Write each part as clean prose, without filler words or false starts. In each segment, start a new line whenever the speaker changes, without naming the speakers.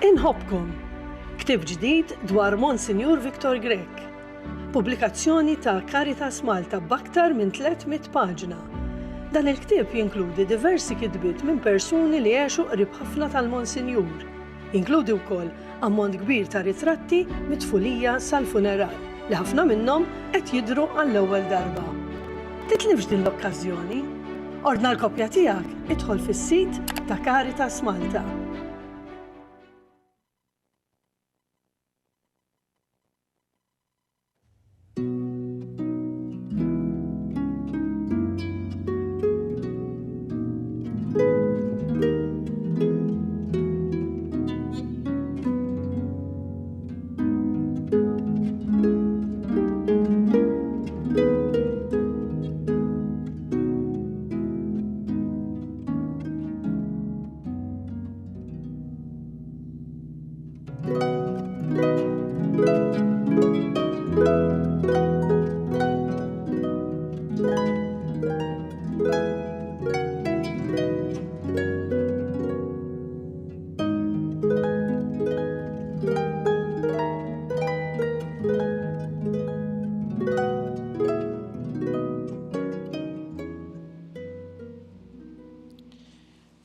Inħobbkom, ktieb ġdid dwar Monsinjur Viktor Grek. Pubblikazzjoni ta' Caritas Malta b'aktar minn 300 paġna. Dan il-ktieb jinkludi diversi kitbiet minn persuni li għexu qrib ħafna tal-Monsinjur. Jinkludi wkoll ammont kbir ta' ritratti mit-tfulija sal-funeral li ħafna minnhom qed jidhru għall-ewwel darba. Titlifx din l-okkażjoni? Ordna l-kopja tiegħek idħol fis-sit ta' Caritas Malta.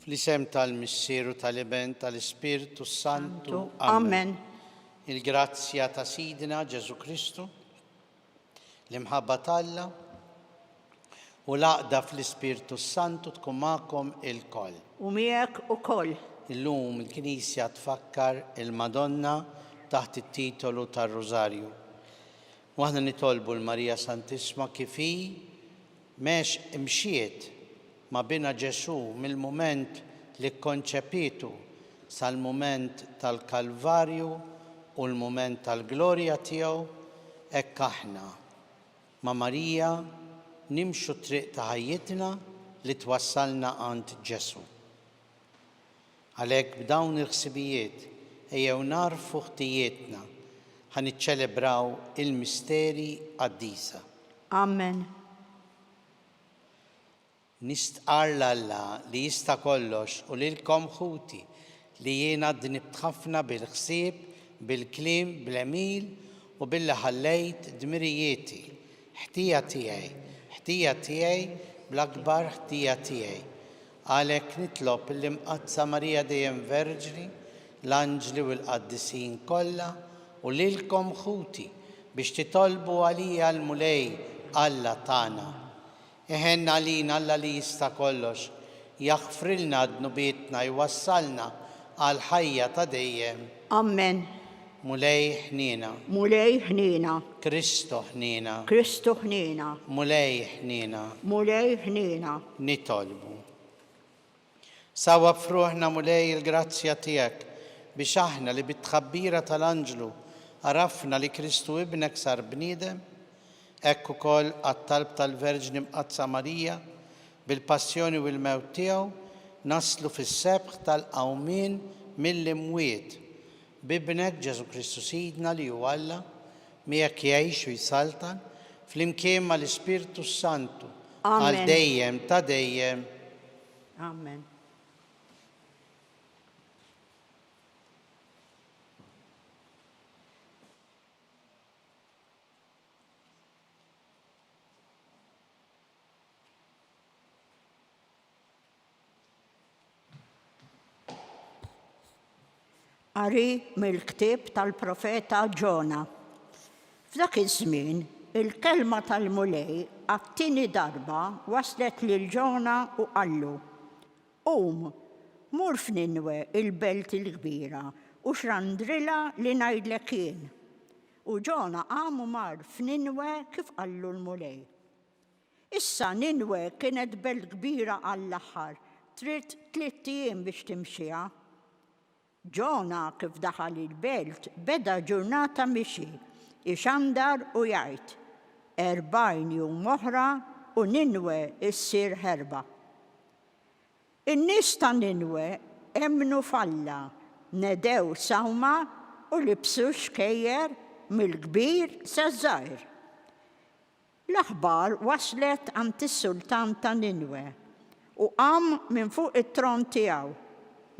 Fl-isem tal-Missieru tal-Iben tal-Ispiritu Santu.
Amen.
Il-grazzja ta' Sidina Ġesu Kristu, l-imħabba t'Alla u l-għaqda fl-Ispiritu Santu tkun magħkom il-koll.
U miegħek ukoll.
Illum il-Knisja tfakkar il-Madonna taħt it-titolu tar-Rożarju. U aħna nitolbu l-Marija Santisma kif hi imxiet ma bina Ġesu mill-mument li kkonċepitu sal-mument tal-Kalvarju u l-mument tal-glorja tiegħu, hekk aħna ma' Marija nimxu triq ta' ħajjitna li twassalna għand Ġesu. Għalhekk b'dawn il-ħsibijiet ejjew narfu ħtijietna ħaniċċelebraw il-misteri qaddisa.
Amen.
Nistqar l-Alla li jista' kollox u lilkom ħuti li jiena dnibt ħafna bil-ħsieb, bil-kliem, bil-għemil u billi ħallejt dmirijieti. Ħtija tiegħi bl-akbar ħtija tiegħi. Għalhekk nitlob l-imqazza Marija dejjem Verġni, l-anġli u l-qaddisin kollha u lilkom ħuti biex titolbu għalija l-mulej Alla tagħna. Eħenna għalina Alla li jista' kollox, jaħfrilna d-nubietna jwassalna għal ħajja ta' dejjem.
Amen.
Mulej ħnina.
Mulej ħnina.
Kristu ħnina.
Kristu ħnina.
Mulej ħnina.
Mulej ħnina.
Nitolbu. Sawa b'fruħna mulej il-grazzja tiegħek biex aħna li bit-tħabbira tal-Anġlu arafna li Kristu ibnek sar bniedem, hekk ukoll għat-talb tal-Verġni Mqazza Marija bil-passjoni u l-mewt tiegħu naslu fis-sebħ tal-qawmien mill-imwiet b'ibnek Ġesu Kristu Sidna li hu Alla miegħek jgħix u jsaltan flimkien mal-Ispiritu Santu għal dejjem ta' dejjem.
Amen. Qari mill-ktieb tal-profeta Ġona. F'dak iż-żmien, il-kelma tal-mulej għat-tieni darba waslet lil Ġona u qallu: Qum, mur f'Ninwe il-belt il-kbira u xrandrila li ngħidlek jien. U Ġona qam u mar f'Ninwe kif qallu l-mulej. Issa Ninwe kienet belt kbira għall-aħħar, trid 3 ijiem biex timxiha. Ġona kif daħal il-belt beda ġurnata mixi, ixandar u jgħid: 40 jum oħra u Ninwe issir ħerba. In-nies ta' Ninwe emmnu f'Alla, nedew sawma u libsu xkejjer mill-kbir sa żgħir. L-aħbar waslet għand is-sultan ta' Ninwe u qam minn fuq it-tron tiegħu.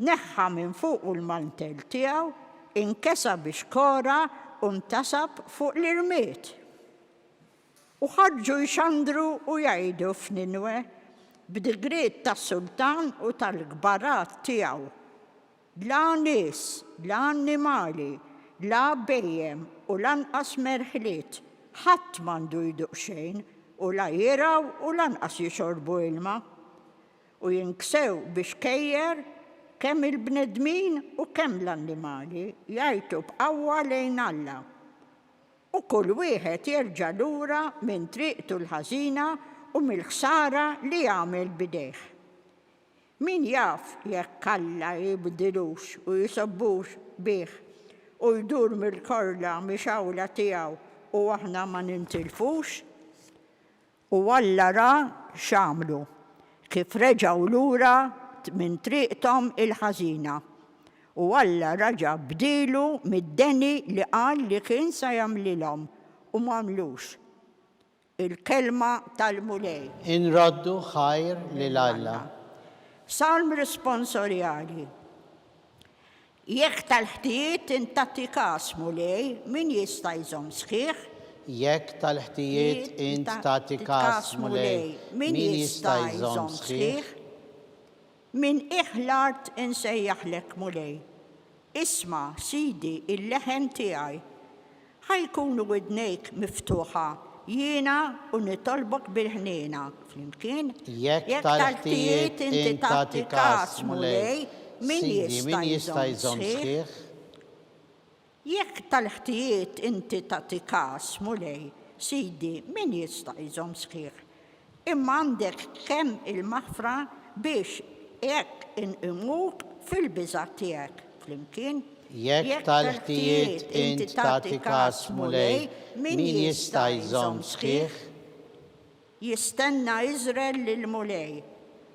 Neħħa minn fuq il-mantel tiegħu, inkesa biex kora u ntasab fuq l-irmiet. U ħarġu jxandru u jgħidu f'Ninwe b'digriet tas-sultan u tal-gbarat tiegħu. La nies, la annimali, la bejjem u lanqas merħliet, ħadd m'għandu jduq xejn u la jiraw u lanqas jixorbu ilma. U jinksew biex kejjer kemm il-bnedmin u kemm l-annimali jgħidu b'qawwa lejn Alla. U kull wieħed jerġa' lura minn triqtu l-ħażina u mill-ħsara li jagħmel bidejh. Min jaf jekk Alla jibdilux u jisobbux bih u jdur mill-korla mixawla tiegħu u aħna ma nintilfux? U Alla ra x'għamlu, kif reġgħu lura minn triqthom il-ħażina. U Alla raġa' bdilu mid-deni li qal li kien se jagħmlilhom u m'għamlux. Il-kelma tal-mulej.
Inroddu ħajr lil Alla.
Salm responsorjali. Jekk tal-ħtijiet intati każ mulej, min jista' jżomm sħiħ?
Jekk tal-ħtijiet int tagħti każ mulej, min jista' jżomm sħiħ? Min iħlart insejjaħlek mulej. Isma' Sidi il-leħen tiegħi. Ħajkunu widnejk miftuħa jiena u nitolbok bil-ħniena. Flimkien? Jekk tal-ħtijiet inti tagħti każ mulej, min jista' jżomm sħiħ? Jekk tal-ħtijiet inti tagħti każ mulej, Sidi, min jista' jżomm sħiħ? Imma għandek kemm il-maħfra biex jekk inqimuk fil-biża' tiegħek. Flimkien? Jekk tal-ħtijiet inti tagħti każ mulej, min jista' jżomm sħiħ?
Jistenna Iżrael lill-mulej,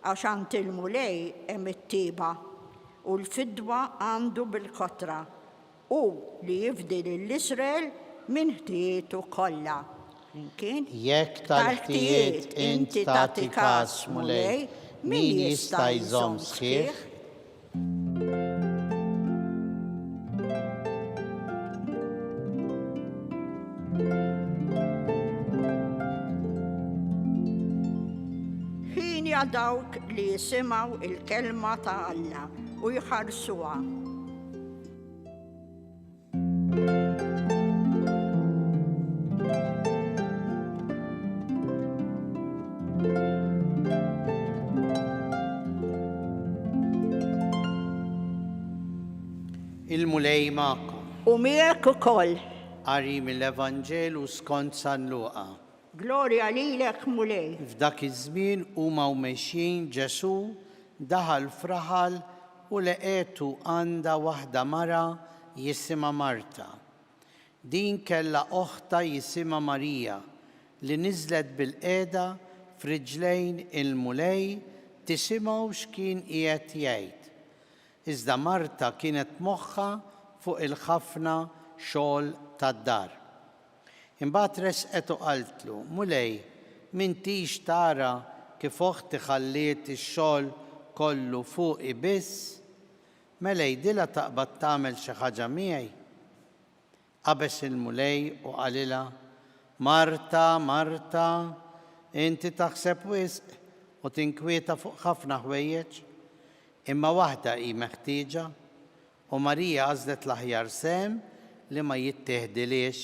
għax għand il-mulej hemm it-tieba u l-fidwa għandu bil-kotra u li jifdil l-Iżrael minn ħtietu kollha. Flimkien?
Jekk tal-ħtijiet inti tagħti każ mulej, min jista' jżomm sħiħ?
Ħinja dawk li jisimgħu il-kelma ta' Alla u jħarsuha.
Il-mulej magħkom.
U miegħek ukoll.
Qari mill-Evanġelu skont San Luqa.
Glorja lilek mulej.
F'dak iż-żmien huma mexjin Ġesu daħal f'raħal u leqetu għandha waħda mara jisimha Marta. Din kellha oħta jisimha Marija li niżlet bil-qiegħda f'riġlejn il-mulej tisimgħu x'kien qiegħed jgħid. Iżda Marta kienet moħħa fuq il-ħafna xogħol tad-dar. Imbagħad resqet u qaltlu, mulej, m'intix tara kif oħti ħalliet ix-xogħol kollu fuqi biss? Mela jgħidilha taqbad tagħmel xi ħaġa miegħi. Qabeż il-mulej u qalilha, Marta, Marta, inti taħseb wisq u tinkwieta fuq ħafna ħwejjeġ, imma waħda hi meħtieġa u Marija għażlet l-aħjar sem li ma jittieħdilix.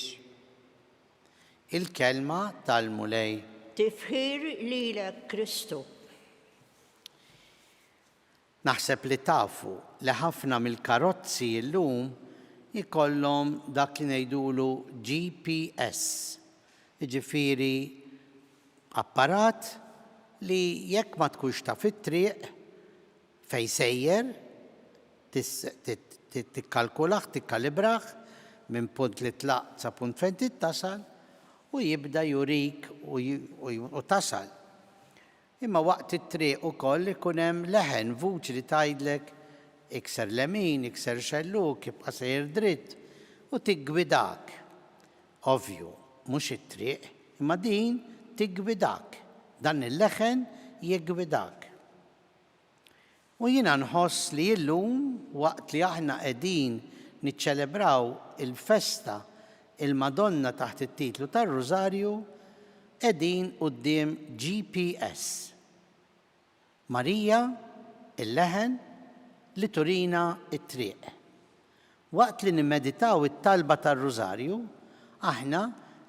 Il-kelma tal-mulej.
Tifħir lilek Kristu.
Naħseb li tafu li ħafna mill-karozzi llum jkollhom dak li ngħidulu GPS. Jiġifieri apparat li jekk ma tkunx taf it-triq fejn sejjer tikkalkulah, tikkalibrah minn punt li tlaq sa punt fejn tittasal u jibda jurik u tasal. Imma waqt it-triq ukoll ikun hemm leħen vuċi li tgħidlek ikser lemin, ikser xelluk, jibqa' sejjer dritt u tiggwidak. Ovvju, mhux it-triq, imma din tiggwidak. Dan il-leħen jiggwidak. U jiena nħoss li llum waqt li aħna qegħdin niċċelebraw il-festa il-Madonna taħt it-titlu tar-Rużarju qegħdin quddiem GPS. Marija il-leħen li turina it-triq. Waqt li nimmeditaw it-talba tar-Rużarju, aħna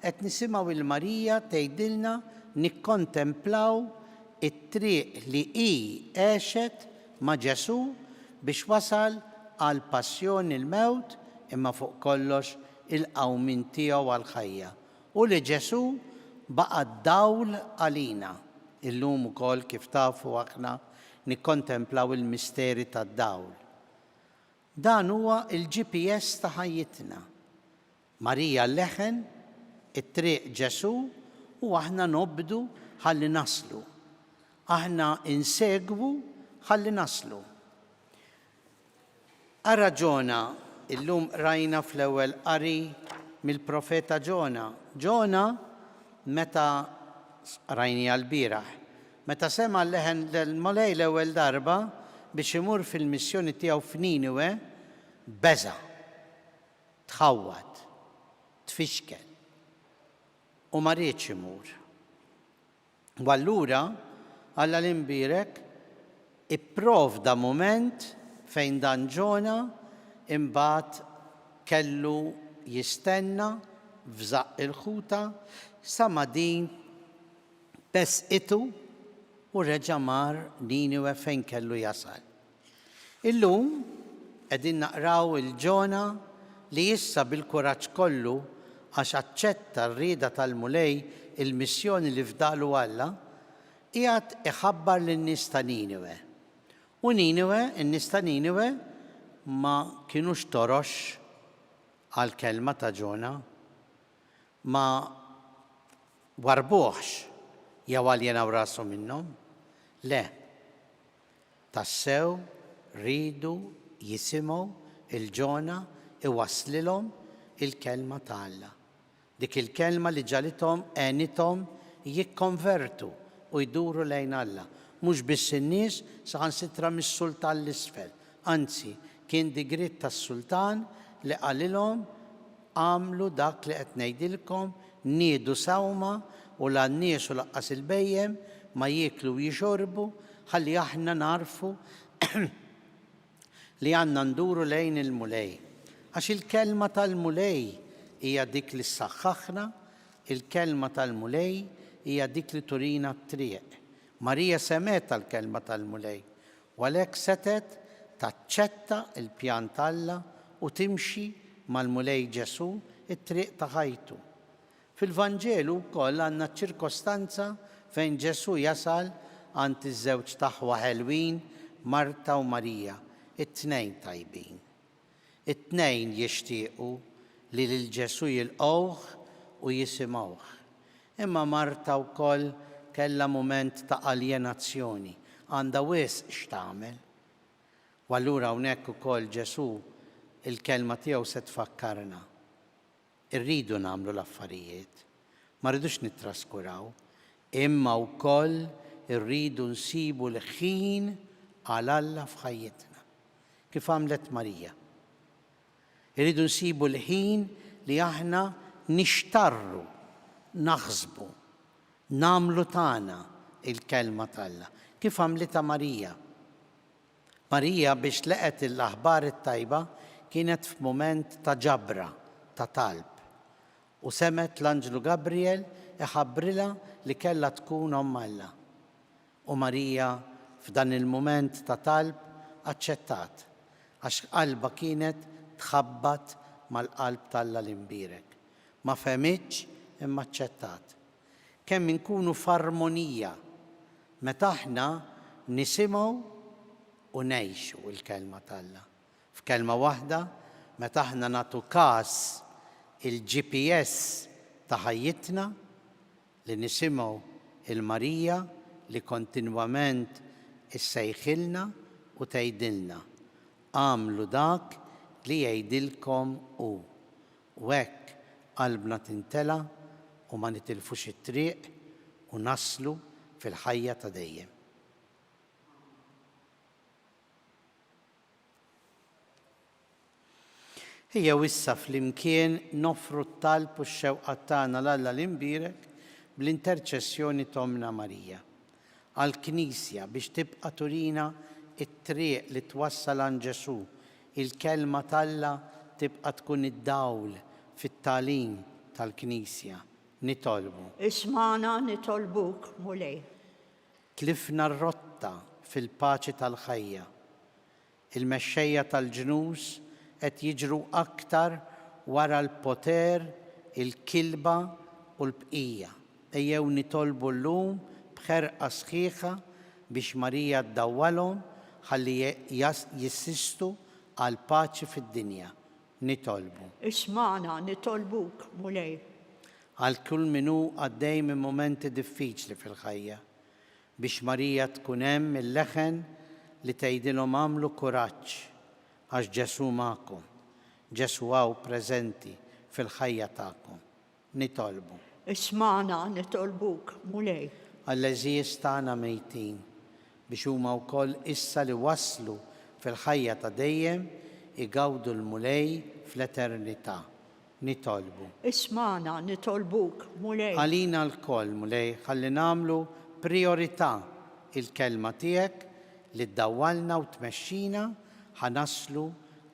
qed nisimgħu il-Marija tgħidilna nikkontemplaw it-triq li hi għexet ma' Ġesu biex wasal għal passjoni il-mewt imma fuq kollox il-qawmin tiegħu għall-ħajja. U li Ġesu baqa' dawl għalina. Illum ukoll kif tafu aħna nikkontemplaw il-misteri tad-dawl. Dan huwa il-GPS ta' ħajjitna. Marija l-leħen, it-triq Ġesu u aħna nobdu ħalli naslu. Aħna insegwu ħalli naslu. Ara Ġona, illum rajna fl-ewwel qari mill-profeta Ġona. Ġona meta rajni għal-bieraħ, meta sema l-leħen l-Molej l-ewwel darba biex imur fil-missjoni tiegħu f'Niniwe, beża, tħawwad, tfixkel u ma rridx imur. U allura alla l-imbirek ipprovda mument fejn dan Ġona imbagħad kellu jistenna f'żaq il-ħuta sa ma din besqitu u reġa' mar Niniwe fejn kellu jasal. Illum qegħdin naqraw il-Ġona li issa bil-kuraġġ kollu għax aċċetta r-rieda tal-Mulej il-missjoni li fdalu Alla, qiegħed iħabbar lin-nies ta' Niniwe. U Niniwe, in-nies ta' Niniwe ma kinux torox għall-kelma ta' Ġona, ma warbuħx jew għaljenaw rashom minnhom. Le, tassew ridu jisimgħu il-Ġona iwasslilhom il-kelma ta' Alla. Dik il-kelma li ġalithom għenithom jikkonvertu u jduru lejn Alla. Mhux biss in-nies saħansitra mis-sultan l-isfel. Anzi, kien digrit tas-sultan li qalilhom għamlu dak li qed ngħidilkom, niedu sawma u l-nies u laqqas il-bejjem ma jieklu jixorbu ħalli aħna narfu li għandna nduru lejn il-Mulej. Għax il-kelma tal-Mulej hija dik li ssaħħaħna, il-kelma tal-Mulej hija dik li turina t-triq. Marija semet tal-kelma tal-Mulej, u għalhekk setet taċċetta il-pjan Alla u timxi mal-Mulej Ġesu it-triq ta' ħajtu. Fil-Vanġelu wkoll għandna ċirkostanza fejn Ġesu jasal għand iż-żewġ taħwa ħelwin Marta u Marija, it-tnejn tajbin. It-tnejn jixtiequ li lil Ġesu jilqgħuh u jisimgħuh. Imma Marta wkoll kellha mument ta' aljenazzjoni, għandha wisq x'tagħmel. U allura hawnhekk ukoll Ġesu il-kelma tiegħu se tfakkarna. Irridu nagħmlu l-affarijiet, ma rridux nittraskuraw, imma wkoll irridu nsibu l-ħin għal Alla f'ħajjitna, kif għamlet Marija. Irridu nsibu l-ħin li aħna nixtarru, naħsbu, nagħmlu tagħna il-kelma tal-Alla, kif għamlitha Marija. Marija biex leqet l-aħbar it-tajba kienet f'mument ta' ġabra, ta' talb. U semet l-Anġlu Gabriel iħabbrilha li kellha tkun omm Alla. U Marija f'dan il-mument ta' talb aċċettat, għax qalba kienet tħabbat mal-qalb tal-Alla l-imbirek. Ma femitx imma aċċettat. Kemm inkunu f'armonija meta aħna nisimgħu u ngħixu l-kelma tal-Alla. F'kelma waħda, meta aħna nagħtu każ il-GPS ta' ħajjitna li nisimgħu il-Marija li kontinwament issejħilna u tgħidilna għamlu dak li jgħidilkom hu. U hekk qalbna tintela u ma nitilfux it-triq u naslu fil-ħajja ta' dejjem. Hija wissa flimkien nofru t-talb u x-xewqat tagħna l-Alla l-imbirek bl-interċessjoni ta' Omna Marija għall-Knisja biex tibqa' turina it-triq li twassal għand Ġesu, il-kelma tal-Alla tibqa' tkun id-dawl fit-tagħlim tal-Knisja. Nitolbu.
Ismana nitolbuk mulej.
Tlifna r-rotta fil-paċi tal-ħajja. Il-mexxejja tal-ġnus qed jiġru aktar wara l-poter, il-kilba u l-bqija. Ejjew nitolbu llum b'ħerqa sħiħa biex Marija ddawwalhom ħalli jissistu għal paċi fid-dinja. Nitolbu.
Ismana nitolbuk mulej.
Għal kull minnu għaddej minn momenti diffiċli fil-ħajja biex Marija tkun hemm il-leħen li tgħidilhom għamlu kuraġġ għax Ġesu magħkom. Ġesu hawn preżenti fil-ħajja tagħkom. Nitolbu.
Ismana nitolbuk mulej.
Għall-eżijiet tagħna mejtin biex huma wkoll issa li waslu fil-ħajja ta' dejjem igawdu l-mulej fl-eternità. Nitolbu.
Ismana nitolbuk mulej.
Għalina l-koll mulej ħalli nagħmlu priorità il-kelma tiegħek li ddawwalna u tmexxina ħanaslu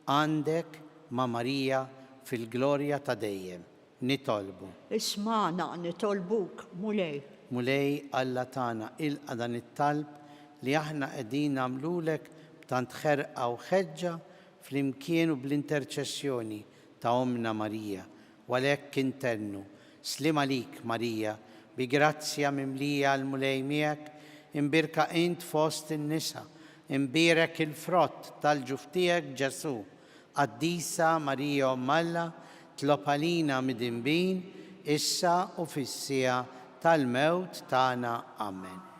għandek ma' Marija fil-glorja ta' dejjem. Nitolbu.
Ismana nitolbuk mulej.
Mulej Alla tagħna ilqa' dan it-talb li aħna qegħdin nagħmlulek b'tant ħerqa u ħeġġa flimkien u bl-interċessjoni ta' Omna Marija, walhekk intennu, slim għalik Marija, bi grazzja mimlija għal-mulej miegħek, imbirka int fost in-nisa, imbirek il-frott tal-ġuf tiegħek Ġesu, qaddisa Marija Omm Alla, tlob għalina mid-inbin, issa u fis-sija tal-mewt tagħna. Amen.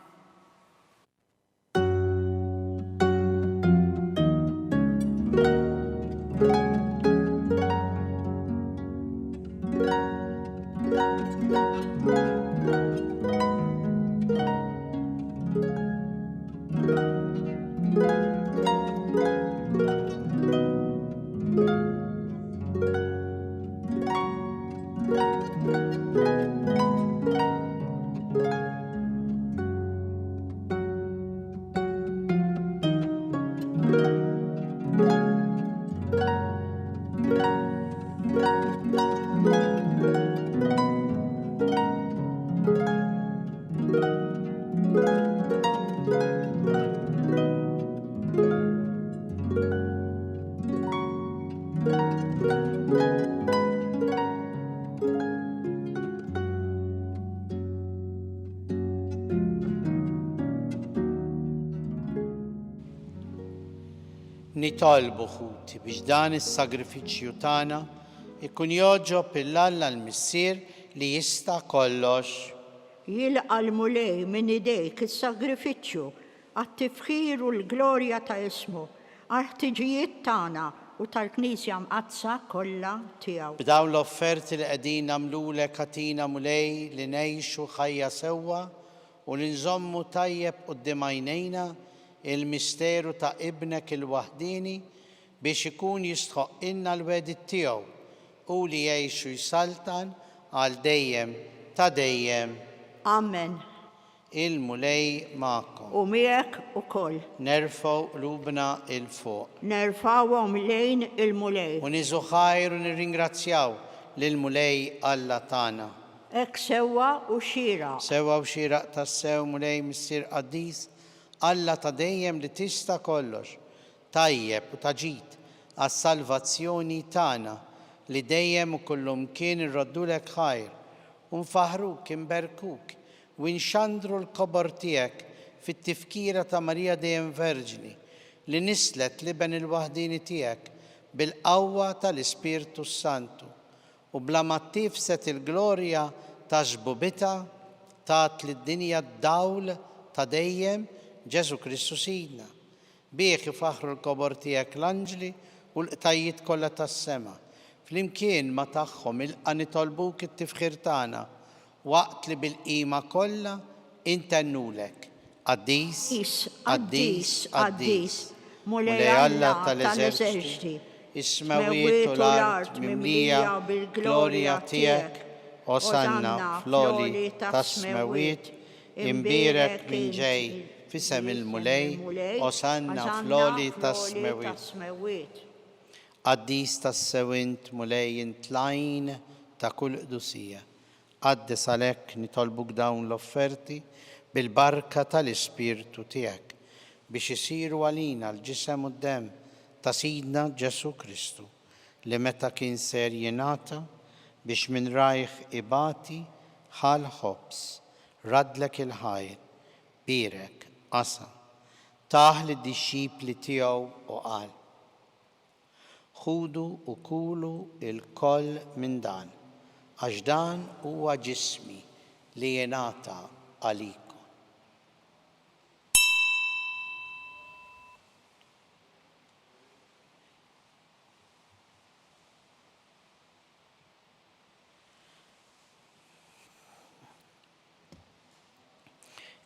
Nitolbu ħuti biex dan is-sagrifiċċju tagħna ikun joġob il-Alla l-Missier li jista' kollox.
Jilqa' l-mulej minn idejk is-sagrifiċċju għat-tifħir u l-glorja ta' ismu, għal-ħtiġijiet tagħna u tal-Knisja mqazza kollha tiegħu.
B'dawn l-offerti li qegħdin nagħmlulek ħatina mulej li ngħixu ħajja sewwa u li nżommu tajjeb quddiem għajnejna il-misteru ta' ibnek il-waħdini biex ikun jistħoq inna l-wedit tiegħu u li jgħixu jsaltan għal dejjem ta' dejjem.
Amen.
Il-mulej magħkom.
U miegħek ukoll.
Nerfgħu qlubna il fuq.
Nerfgħuhom lejn il-mulej.
U niżu ħajr u nirringrazzjaw lill-mulej Alla tagħna.
Hekk sewwa u xieraq.
Sewwa u xieraq tas-sew mulej missier qaddis Alla ta' dejjem li tista' kollox, tajjeb u taġid għas-salvazzjoni tagħna li dejjem u kullum kien irroddulek ħajr u nfaħruk inberkuk u nxandru l-kobor tiegħek fit-tifkira ta' Marija dejjem Verġini li nislet liben il-waħdini tiegħek bil-qawwa tal-Ispirtu Santu u bla ma tifset il-glorja ta' ġbubita tat lid-dinja d-dawl ta' dejjem Ġesu Kristu Sidna. Bih ifaħru l-kobor tiegħek l-anġli u l-qtajiet kollha tas-sema. Flimkien ma tagħhom ilqa' nitolbuk it-tifħir tagħna waqt li bil-qima kollha intennulek. Qaddis, qaddis, qaddis.
Mulej Alla tal-eżerċiti,
السماويت والأرض مملية بالجلوريا تيك وصلنا فلولي تسماويت إمبيرك من جاي في سم الملي وصلنا فلولي تسماويت قديس تسوينت ملاين تلاين تكل قدوسية قدس عليك نطلبك داون لوفرتي بالبركة الاسبيرتو تيك باش يصيروا علينا الجسم والدم تسيدنا جسو كريستو لمتى كين سيريناتا باش من رايخ إباتي حال خبز رد لك الهايل بيرك أصا تاهل الدشيب لتيو وقال خودوا وكولوا الكل من دان أجدان هو جسمي ليناتا عليكم.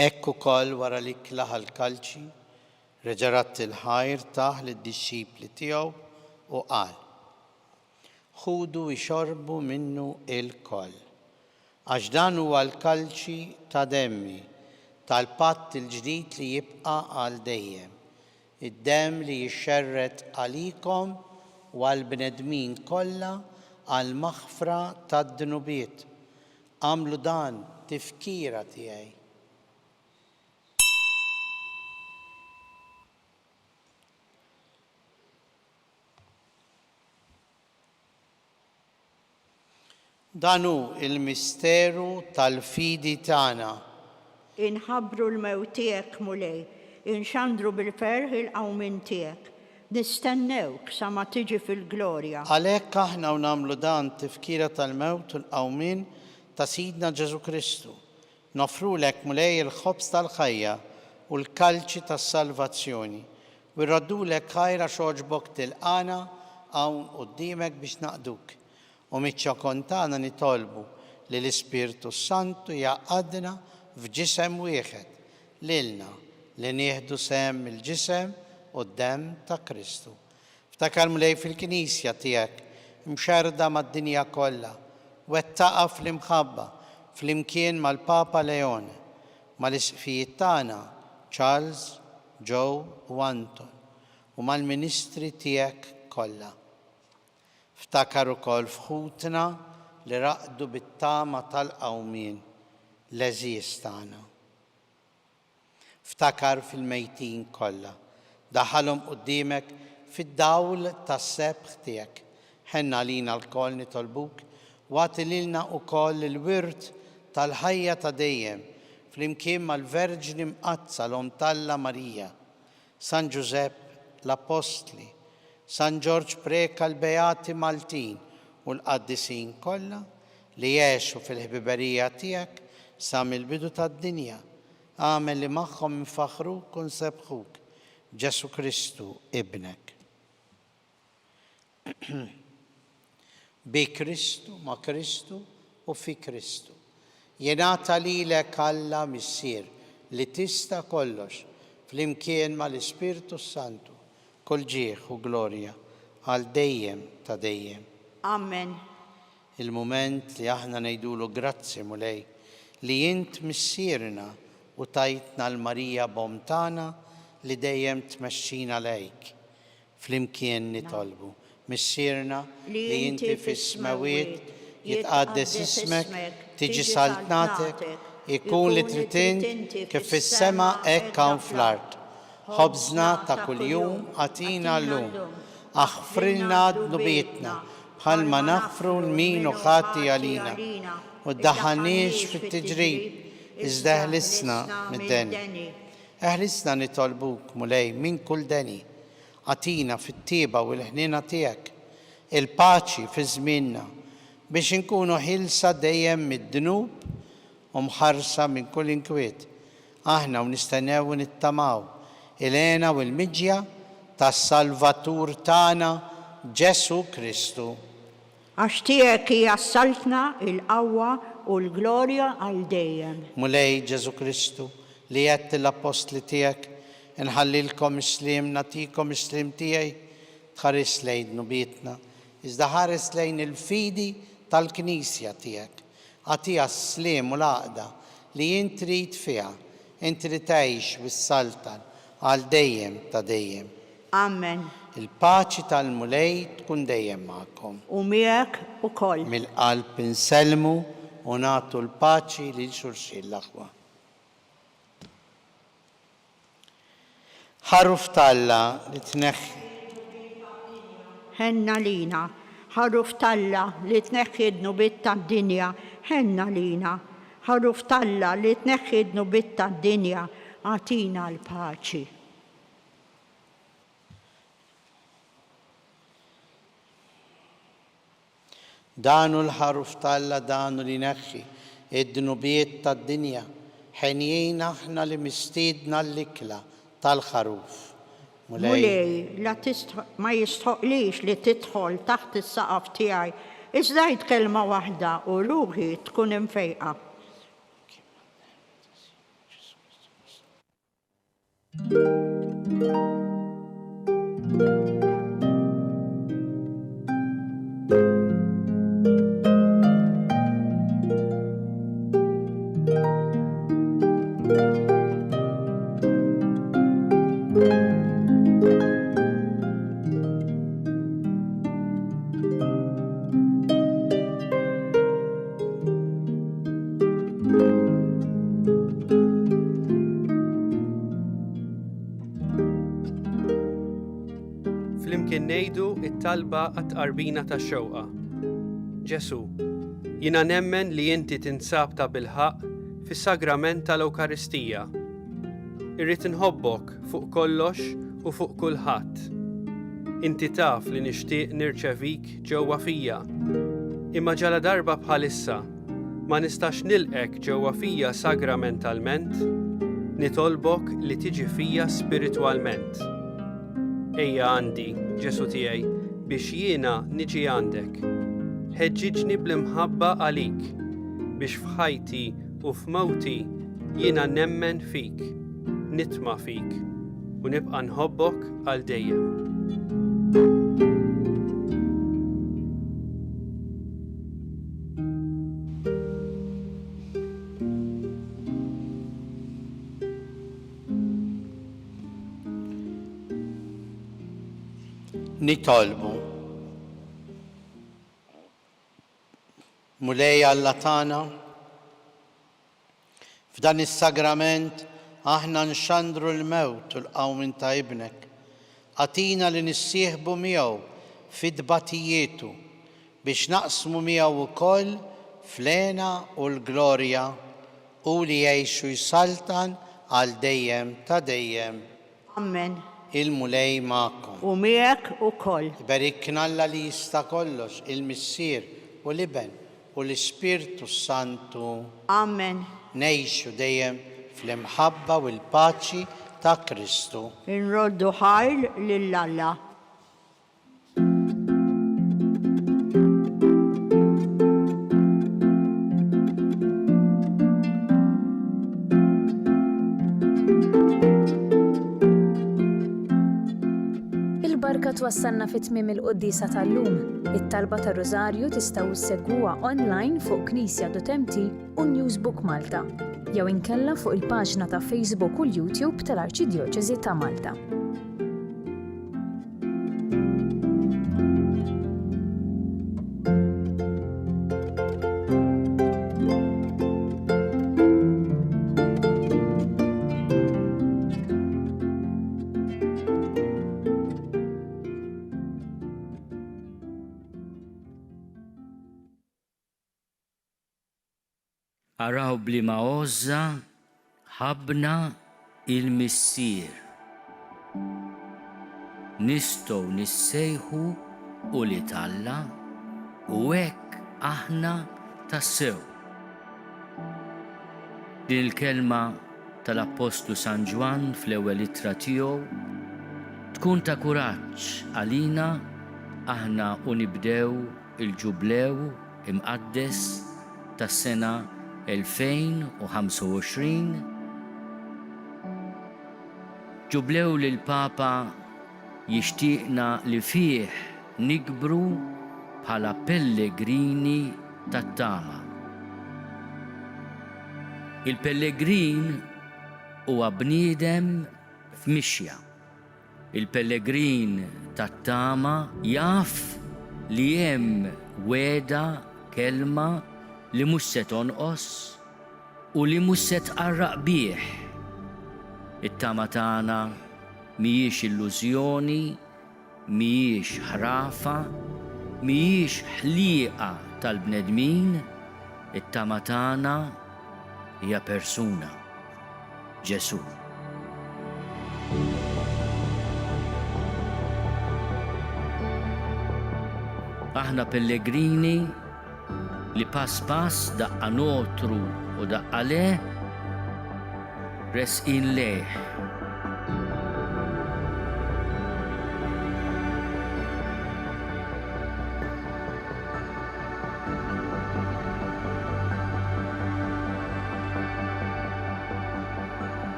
Ecco kol wara li klaħ l-kalċi, reġarat il-ħajr taħ l-disċipli tiegħu u qal: Ħudu jxorbu minnu il-koll, għax dan huwa l-kalċi ta' demmi tal-patt il-ġdid li jibqa' għal dejjem, id-demm li jixxerret għalikom u għall-bnedmin kollha għal maħfra tad-dnubiet. Għamlu dan tifkira tiegħi. Danu il-misteru tal-fidi tagħna.
Inħabbru l-mewt tiegħek mulej, inxandru bil-ferħ il-qawmin tiegħek. Nistennewk sa ma tiġi fil-glorja.
Għalhekk aħna u nagħmlu dan tifkira tal-mewt u l-qawmin ta' Sidna Ġesu Kristu. Nofrulek mulej il-ħobż tal-ħajja u l-kalċi tas-salvazzjoni. U rraddulek ħajra xogħġbok tilqana hawn quddiemek biex naqduk. U miċċa kontana nitolbu li l-Ispirtu Santu jaqadna f'ġisem wieħed lilna li nieħdu sem il-ġisem u d-dem ta' Kristu. Ftakar mulej fil-Knisja tiegħek mxerda mad-dinja kollha, wettaqa fl-imħabba fl-imkien mal-Papa Leone, mal-isqfijiet tagħna Charles, Joe u Anton u mal-ministri tiegħek kollha. Ftakar ukoll fħutna li raqdu bit-tama tal-qawmien l-eżiż tagħna. Ftakar fil-mejtin kollha, daħalhom quddiemek fid-dawl tas-sebħ tiegħek. Ħenna lina l-koll nitolbuk wagħti lilna wkoll il-wirt tal-ħajja ta' dejjem flimkien mal-Verġni Mqazza l-Omtalla Marija, San Giuseppe l-Apostli, San George Preka l-Beati Maltin u l-qaddisin kollha li jgħixu fil-ħbiberija tiegħek sa mill-bidu tad-dinja. Għamel li magħhom infaħruk u nsebħuk Ġesu Kristu ibnek. Bi Kristu, ma' Kristu u fi Kristu. Jingħata lilek Alla missier li tista' kollox flimkien mal-Ispirtu Santu. Kull ġieħ u glorja għal dejjem ta' dejjem.
Amen.
Il-moment li aħna ngħidulu grazzi mulej li int missierna u tajtna l-Marija Bomtana li dejjem tmexxina lejk. Flimkien nitolbu. Missierna li inti fis-smawiet jitqaddes ismek, tiġi saltnatek, ikun li trid int kif fis-sema hekk hawn fl-art. ħobżna ta' kuljum għatina llum, aħfrilna dnubietna bħalma naħfru l-min u ħati għalina u ddaħħalniex fit-tiġrib, iżda eħlisna mid-deni. Eħlisna nitolbuk mulej minn kull deni, għatina fit-tieba u l-ħnina tiegħek, il-paċi fi żmienna biex inkunu ħilsa dejjem mid-dnub u mħarsa minn kull inkwiet. Aħna u nistennew u nittamaw il-għena u l-miġja tas-Salvatur tagħna Ġesu Kristu.
Għax tiegħek hija s-saltna, il-qawwa u l-glorja għal dejjem.
Mulej Ġesu Kristu li għedt l-apostli tiegħek inħallilkom islim nagħtikom islim tiegħi tħares lejn nubietna, iżda ħares lejn il-fidi tal-Knisja tiegħek. Għatija s-slim u l-għaqda li jien trid fiha, inti li tgħix bis-saltan għal dejjem ta' dejjem.
Amen.
Il-paċi tal-mulej tkun dejjem magħkom.
U miegħek ukoll.
Mill-qalb inselmu u nagħtu l-paċi lil xulxin l-aħwa. Ħaruf Talla li tneħħi.
Ħenna lina, ħaruf Talla li tneħħi d-nubiet tad-dinja, ħenna lina, ħaruf Talla li tneħħi d-nubiet tad-dinja, għatina l-paċi.
Danu l-ħaruf Talla danu li neħħi id-nubiet tad-dinja, ħenjien aħna li mistiedna l-ikla tal-ħaruf.
Mulej, ma jistħoqlix li tidħol taħt is-saqaf tiegħi, iżda kelma waħda u ruħi tkun imfejqa.
Flimkien ngħidu it-talba għat-tqarbina tax-xewqa. Ġesu, jiena nemmen li inti tinsab ta' bilħaq fis-sagrament tal-Ewkaristija. Irrid inħobbok fuq kollox u fuq kulħadd. Inti taf li nixtieq nirċevik ġewwa fija. Imma ġala darba bħalissa ma nistax nilqek ġewwa fija sagramentalment, nitolbok li tiġi fija spiritwalment. Ejja għandi, Ġesu tiegħi, biex jiena niġi għandek. Ħeġġiġni bl-imħabba għalik, biex f'ħajti u f'mewti jiena nemmen fik, nitma' fik, u nibqa' nħobbok għal dejjem.
Nitolbu. Mulej Alla tagħna, f'dan is-sagrament aħna nxandru l-mewt u l-qawmin ta' ibnek. Għatina li nissieħbu miegħu fid-dbatijietu biex naqsmu miegħu ukoll fl-għena u l-glorja u li jgħixu jsaltan għal dejjem ta' dejjem.
Amen.
Il-mulej magħkom.
U miegħek ukoll.
Barikna Alla li jista' kollox, il-Missier u l-Iben u l-Ispirtu Santu.
Amen.
Ngħixu dejjem fl-imħabba u l-paċi ta' Kristu.
Inroddu ħajl lill-Alla.
Il-barka twassalna fit-tmiem il-Qudiesa tal-lum. It-talba tar-Rożarju tistgħu ssegwuha online fuq Knisja.mt u Newsbook Malta, jew inkella fuq il-paġna ta' Facebook u l-YouTube tal-Arċidjoċeżi ta' Malta.
Araw blima għoża ħabna il-Missier. Nistgħu nissejħu u li Talla u hekk aħna tassew. Din il-kelma tal-Apostlu San Ġwan fl-ewwel ittra tiegħu tkun ta' kuraġġ għalina aħna u nibdew il-ġublew imqaddes tas-sena 2025, ġublew lil Papa jixtieqna li fih nikbru bħala pellegrini tat-tama. Il-pellegrin huwa bniedem f'mixja. Il-pellegrin tat-tama jaf li hemm weda kelma li mhux se tonqos u li mhux se tqarraq bih. It-tama tagħna mhijiex illużjoni, mhijiex ħrafa, mhijiex ħlieqa tal-bnedmin, it-tama tagħna hija persuna, Ġesu. Aħna pellegrini li pass pass daqqa notru u daqqa le resqin leh.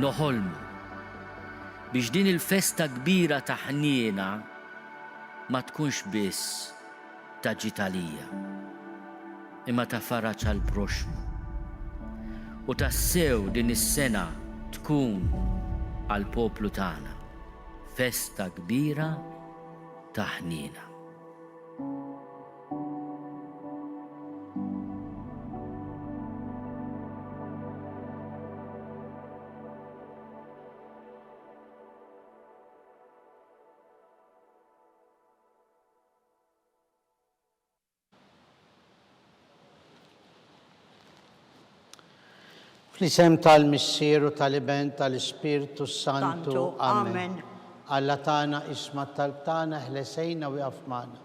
Noħolmu biex din il-festa kbira ta' ħniena ma tkunx biss ta' ġitalija, imma ta' faraġ għal proxmu. U tassew din is-sena tkun għal poplu tagħna festa kbira ta' ħniena.
Fl-isem tal-Missieru tal-Iben tal-Ispirtu Santu. Amen. Alla tana isma tal-tana ħlesejna u jafmana.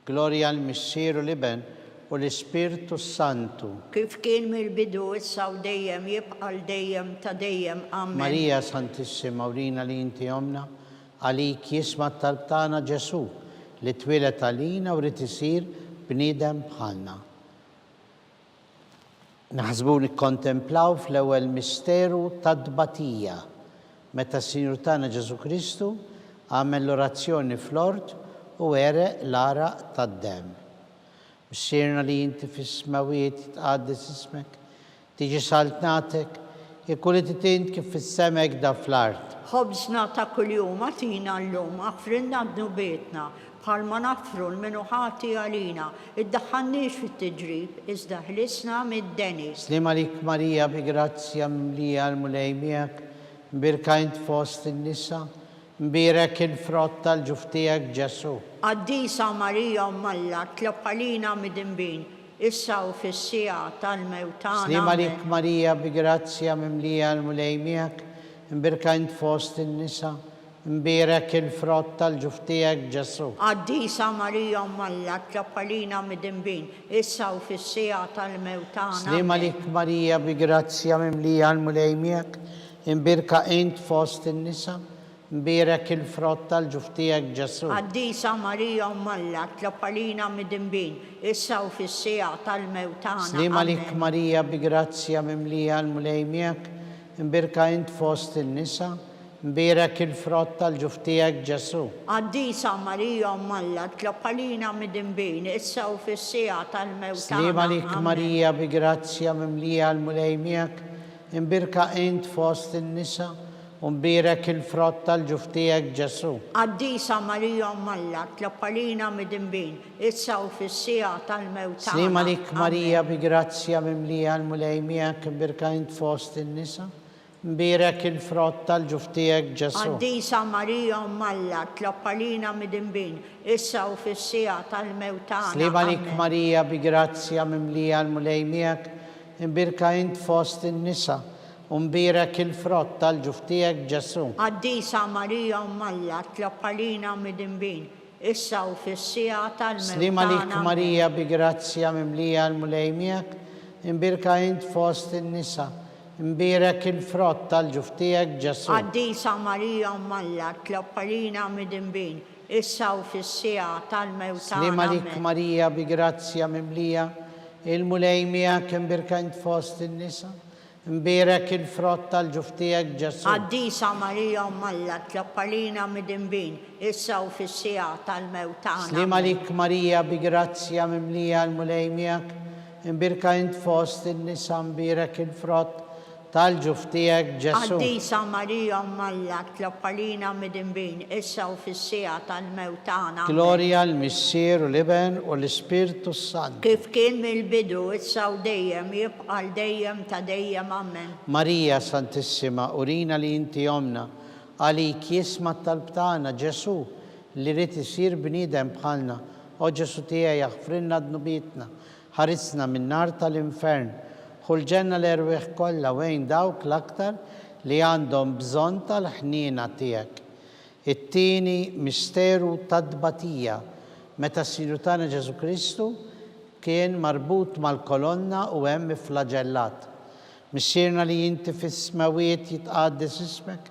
Gloria al-Missieru l-Iben u l-Ispirtu Santu.
Kif kien mill-bidu issa u dejjem jibqal dejjem ta' dejjem. Amen.
Marija Santissima, urina li inti omna, għalik jisma tal-tana Ġesu, li twilet għalina u rrid isir bniedem bħalna. Naħsbu nikkontemplaw fl-ewwel misteru tad-dbatija, meta s-Sinjur tagħna Ġesu Kristu għamel l-orazzjoni fl-ort u għereq l-araq tad-demm. Missierna li inti fis-smawiet jitqaddis ismek, tiġi saltnatek, ikun li titint kif fis-sema hekk fl-art.
Ħobżna ta' kuljum atina llum, aħfrinna d-nubietna, bħalma naffru l-menuħati għalina, iddaħħannix fit-tiġrib, iżda ħlisna mid-deni.
Slim għalik Marija bi grazzja mimlija l-mulej miegħek, mbirka int fost in-nisa, mbirek il-frott tal-ġuftijak Ġesu.
Qaddisa Marija Mmalla tlob għalina mid-imbin, issa u fis-sija tal-mewt tagħna.
Slim għalik Marija bi grazzja mimlija l-mulej miegħek, mbirka int fost in-nisa, mbirek il-frott tal-ġuftijak Ġesu.
Qaddisa Marija Mmalla tlob għalina mid-imbin, issa u fis-sija tal-mewt tagħna.
Slim għalik Marija bi grazzja mimlija l-mulej miegħek, mbirka int fost in-nisa, mbirek il-frott tal-ġuftijak Ġesu.
Qaddisa Marija Mmalla tlob għalina mid-imbin, issa u fis-sija tal-mewt tagħna.
Slim għalik Marija bi grazzja mimlija l-mulej miegħek, mbirka int fost in-nisa, mbirek il-frott tal-ġuftijak Ġesu.
Qaddisa Marija Mmalla tlob għalina mid-imbin, issa u fis-sija tal-mewt tagħna.
Slim għalik Marija bi grazzja mimlija l-mulej miegħek, mbirka int fost in-nisa, mbirek il-frott tal-ġuftijak Ġesu.
Qaddisa Marija Mmalla tlob għalina mid-imbin, issa u fis-sija tal-mewt tagħna.
Slim għalik Marija bi grazzja mimlija l-mulej miegħek, mbirka int fost in-nisa, mbirek il-frott tal-ġuftijak Ġesu.
Qaddisa Marija Mmalla tlob għalina mid-imbin, issa u fis-sija tal-mewt tagħna.
Slim għalik Marija bi grazzja mimlija l-mulej miegħek, mbirka int fost in-nisa, ومبيرك الفرط tal-ġuftijek Ġesu.
Qaddisa Marija Ummalla tlob għalina midinbin, issa u fis-sija tal-mewt
Slima lik
tagħna.
Marija bi grazzja mimlija l-mulejmijak, imbirka int fost in-nisa, imbirek il-frott tal-ġuftijek Ġesu.
Qaddisa Marija Ummalla tlob għalina midinbin, issa u fis-sija tal-mewt
Slima
tagħna.
lik Marija bi grazzja mimlija il-mulejmijak, imbirka int fost in-nisa, imbirek il-frott tal-ġuftijek Ġesu.
Qaddisa Marija Ummalla tlob għalina midinbin, issa u fis-sija tal-mewt tagħna.
Slima lik Marija bi grazzja mimlija l-mulejmijak, imbirka int fost in-nisa, imbirek il-frott tal-ġuftijek Ġesu.
Qaddisa Marija Ummalla tlob għalina midinbin, issa u fis-sija tal-mewt tagħna.
Gloria l-Missier u l-Iben u l-Ispirtu Sant.
Kif kien mill-bidu, issa u dejjem, jibqa' dejjem ta' dejjem, amen.
Marija Santissima, urina li inti omna, għalik jisma tal-btana Ġesu, li rrit isir bnidem bħalna, o Ġesu tija jaħfrinna d-nubitna, ħarisna minn nar tal-infern, ħulġenna l-erweħ kolla wejn dawk l-aktar li għandhom bżon tal-ħnina tijak. It-tieni misteru tad-batija, meta s-Siru tagħna Ġesu Kristu kien marbut mal-kolonna u hemm flagellat. Missierna li inti fis-smawiet jitqaddes ismek,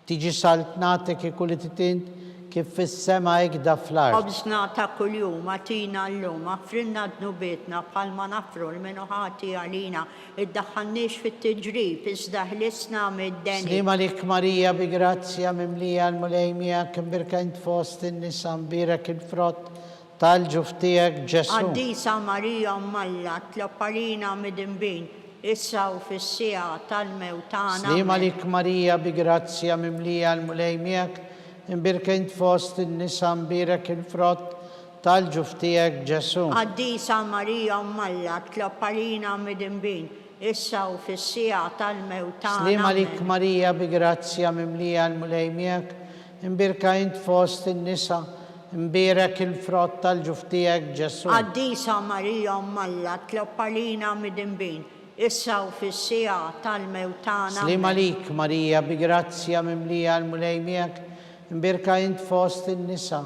tiġi saltnatek ikulli titint kif fis-sema ikda fl-art.
Obżna ta' kuljum, għatina l-lum, għafrinna d-nubietna bħalma nafru l-menuħati għalina, id-daħħannix fit-tġrib, iżda ħlisna mid-deni.
Slima lik Marija bi grazzja mimlija l-mulejmija kimbirka int fost in-nisa mbirek il-frott tal-ġuftijek Ġesu.
Qaddisa Marija Ummalla tlob għalina midinbin, issa u fis-sija tal-mewt tagħna.
Slima lik Marija bi grazzja mimlija l-mulejmijak imbirka int fost in-nisa mbirek il-frott tal-ġuftijek Ġesu.
Qaddisa Marija Ummalla tlob għalina midinbin, issa u fis-sija tal-mewt tagħna.
Slima lik Marija bi grazzja mimlija l-mulejmijak imbirka int fost in-nisa imbirek il-frott tal-ġuftijek Ġesu.
Qaddisa Marija Ummalla tlob għalina midinbin, issa u fis-sija tal-mewt tagħna.
Slima lik Marija bi grazzja mimlija l-mulejmijak imbirka int fost in-nisa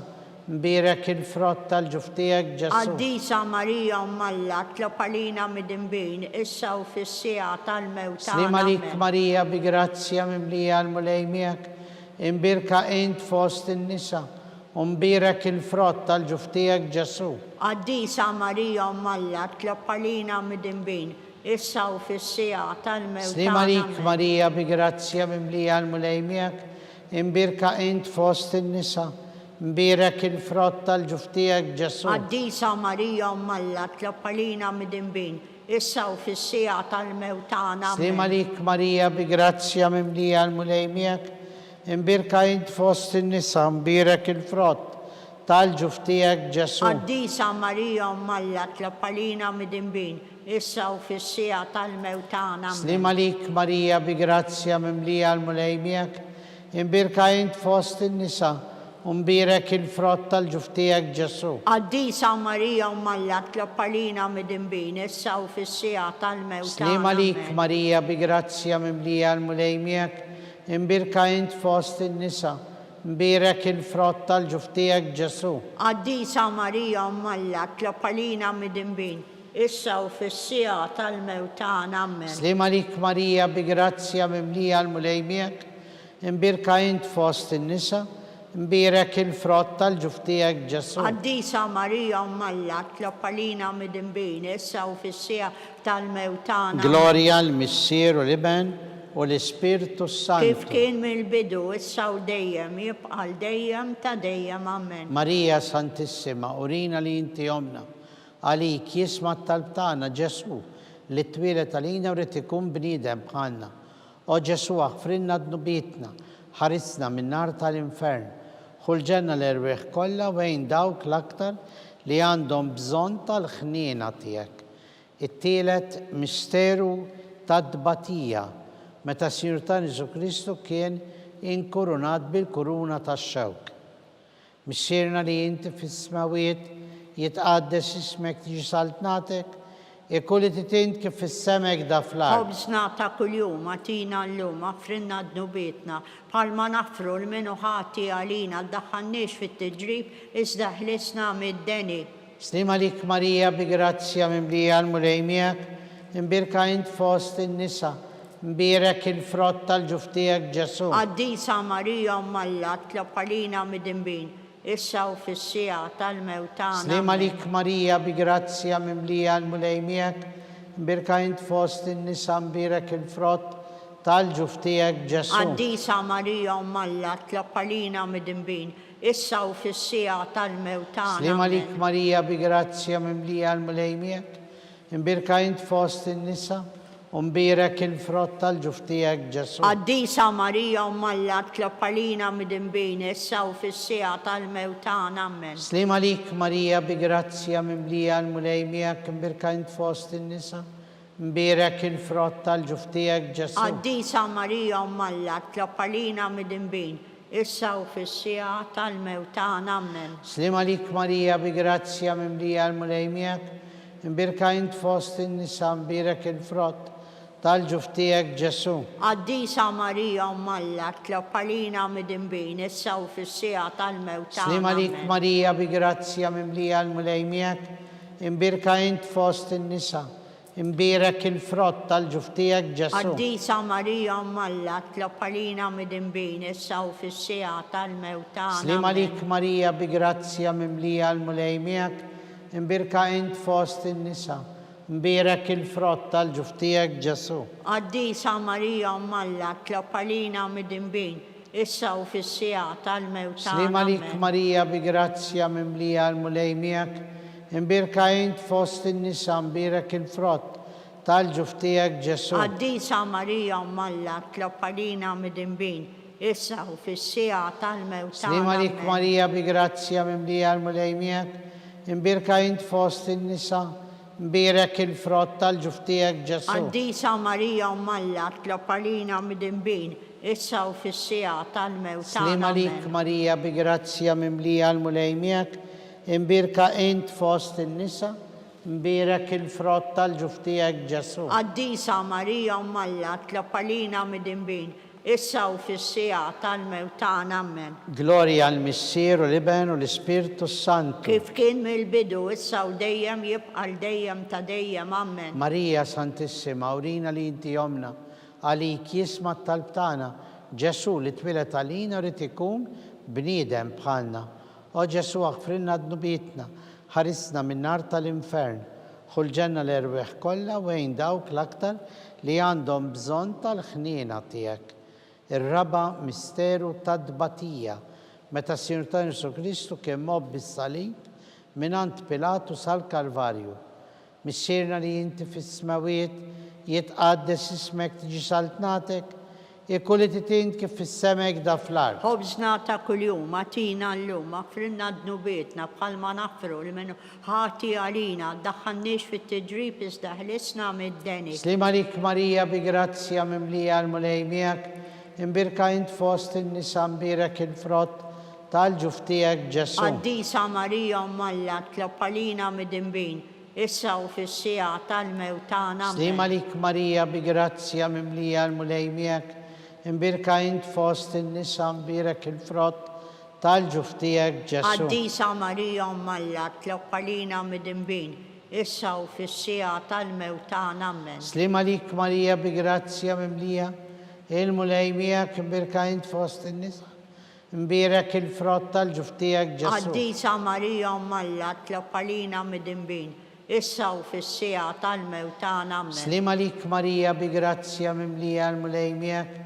imbirek il-frott tal-ġuftijek Ġesu.
Qaddisa Marija Ummalla tlob għalina midinbin, issa u fis-sija tal-mewt tagħna.
Slima lik Marija bi grazzja mimlija l-mulejmijak imbirka int fost in-nisa imbirek il-frott tal-ġuftijek Ġesu.
Qaddisa Marija Ummalla tlob għalina midinbin, issa u fis-sija tal-mewt
Slima lik
tagħna.
Marija bi grazzja mimlija l-mulejmijak imbirka int fost in-nisa imbirek il-frott tal-ġuftijek Ġesu.
Qaddisa Marija Ummalla tlob għalina midinbin, issa u fis-sija tal-mewt tagħna.
Slima lik Marija bi grazzja mimlija l-mulejmijak imbirka int fost in-nisa imbirek il-frott tal-ġuftijek Ġesu.
Qaddisa Marija Ummalla tlob għalina midinbin, issa u fis-sija tal-mewt tagħna.
Slima lik Marija bi grazzja mimlija l-mulejmijak imbirka int fost in-nisa imbirek il-frott tal-ġuftijek Ġesu.
Qaddisa Marija Ummalla tlob għalina midinbin, issa u fis-sija tal-mewt tagħna.
Slima lik Marija bi grazzja mimlija l-mulejmijak imbirka int fost in-nisa imbirek il-frott tal-ġuftijek Ġesu.
Qaddisa Marija Ummalla tlob għalina midinbin, issa u fis-sija tal-mewt tagħna.
Slima lik Marija bi grazzja mimlija l-mulejmijak imbirka int fost in-nisa imbirek il-frott tal-ġuftijek Ġesu.
Qaddisa Marija Ummalla tlob għalina midinbin, issa u fis-sija tal-mewt tagħna.
Gloria l-Missier u l-Iben u l-Ispirtu
Kif
Sant.
kien mill-bidu, issa u dejjem, jibqa' dejjem ta' dejjem, amen.
Marija Santissima, urina li inti omna, għalik jisma tal-btana Ġesu li twilet għalina u rrit ikun bnidem bħalna. O Ġesu aħfrinna d-nubitna, ħarisna minn nar tal-infern, ħulġenna l-erweħ kollha wejn dawk l-aktar li għandhom bżonn tal-ħniena tiegħek. It-tielet misteru tad-batija, meta s-Siru tagħna Ġesu Kristu kien inkurunat bil-kuruna tax-xewk. Missierna li inti fis-smawiet jitqaddes ismek tiġi saltnatek, Ikkulit tint kif fis-semek da fl-art.
Ħobżna ta' kuljum għatina l-lum, għafrinna d-nubietna, palma nafru l-minu ħati għalina, d-daħħannix fit-tġrib, iżda ħlisna mid-deni.
Slima lik Marija bi grazzja mimlija l-mulej miegħek, imbirka int fost in-nisa, mbirek il-frott tal-ġuftijek Ġesu.
Għaddisa Marija Alla, tlob għalina mid-imbin, issa u fis-sija tal-mewtana.
Slima lik Marija bi grazzja mimlija l-mulej miegħek, imbirka int fost in-nisa, mbirek il-frott tal-ġuftijek Ġesu.
Għaddisa Marija Alla, tlob għalina mid-imbin, issa u fis-sija tal-mewtana.
Slima lik Marija bi grazzja mimlija l-mulej miegħek, imbirka int fost in-nisa, mbirek il-frott tal-ġuftijek Ġesu.
Għaddisa Marija Alla, tlob għalina mid-imbin, issa u fis-sija tal-mewtana. Amen.
Slima lik Marija bi grazzja mimlija l-mulej miegħek, imbirka int fost in-nisa, mbirek il-frott tal-ġuftijek Ġesu.
Għaddisa Marija Alla, tlob għalina mid-imbin, issa u fis-sija tal-mewtana. Amen.
Slima lik Marija bi grazzja mimlija l-mulej miegħek, imbirka int fost in-nisa, mbirek il-frott tal-ġuftijek Ġesu.
Għaddisa Marija Alla, tlob għalina mid-imbin, issa u fis-sija tal-mewtana.
Slima lik
Amen.
Marija bi grazzja mimlija l-mulej miegħek, imbirka int fost in-nisa, imbirek il-frott tal-ġuftijek Ġesu.
Għaddisa Marija Alla, tlob għalina mid-imbin, issa u fis-sija tal-mewtana.
Slima
Amen.
lik Marija bi grazzja mimlija l-mulej miegħek, imbirka int fost in-nisa, mbirek il-frott tal-ġuftijek Ġesu.
Għaddisa Marija Alla, tlob għalina mid-imbin, issa u fis-sija tal-mewtana.
Slima lik
Amen.
Marija bi grazzja mimlija l-mulej miegħek, imbirka int fost in-nisa, mbirek il-frott tal-ġuftijek Ġesu.
Għaddisa Marija Alla, tlob għalina mid-imbin, issa u fis-sija tal-mewtana.
Slima lik
Amen.
Marija bi grazzja mimlija l-mulej miegħek, imbirka int fost in-nisa, mbirek il-frott tal-ġuftijek Ġesu.
Għaddisa Marija Alla, tlob għalina mid-imbin, issa u fis-sija tal-mewtana.
Slima lik
Amen.
Marija bi grazzja mimlija l-mulej miegħek, imbirka int fost in-nisa, mbirek il-frott tal-ġuftijek Ġesu.
Għaddisa Marija Alla, tlob għalina mid-imbin, issa u fis-sija tal-mewtana. Amen.
Gloria al Missier u l-Iben u l-Ispirtu Santu.
Kif kien mill-bidu, issa u dejjem jibqa' l-dejjem ta' dejjem. Amen.
Marija Santissima, urina li inti jomna, għalik jisma t-talbtana, Ġesu li twilet għalina rrid ikun bniedem bħalna. O Ġesu għafrinna d-nubietna, ħarisna minn nar tal-infern, ħulġenna l-erweħ kollha wejn dawk l-aktar li għandhom bżonn tal-ħniena tiegħek. Ir-raba misteru tad-dbatija, meta s-Sinjur ta' Jesu Kristu kien mob bis-salib minant Pilatu sal-Kalvarju. Missierna li inti fis-smawiet jitqaddes ismek tiġi saltnatek, ikkulli titint kif fis-semek da fl-art.
Ħobżna ta' kuljum, għatina l-lum, għafrinna d-nubietna, bħalma nafru l-menu ħati għalina, daħħannix fit-tġrib, iżda ħlisna mid-deni.
Slima lik Marija bi grazzja mimlija l-mulej miegħek, imbirka int fost in-nisa, mbirek il-frott tal-ġuftijek Ġesu.
Għaddisa Marija Alla, tlob għalina mid-imbin, issa u fis-sija tal-mewtana.
Slima
Amen.
lik Marija bi grazzja mimlija l-mulej miegħek, imbirka int fost in-nisa, mbirek il-frott tal-ġuftijek Ġesu.
Għaddisa Marija Alla, tlob għalina mid-imbin, issa u fis-sija tal-mewtana. Amen.
Slima lik Marija bi grazzja mimlija il-mulej miegħek, imbirka int fost in-nisa, mbirek il-frott tal-ġuftijek Ġesu.
Għaddisa Marija Alla, tlob għalina mid-imbin, issa u fis-sija tal-mewtana. Amen.
Slima lik Marija bi grazzja mimlija l-mulej miegħek,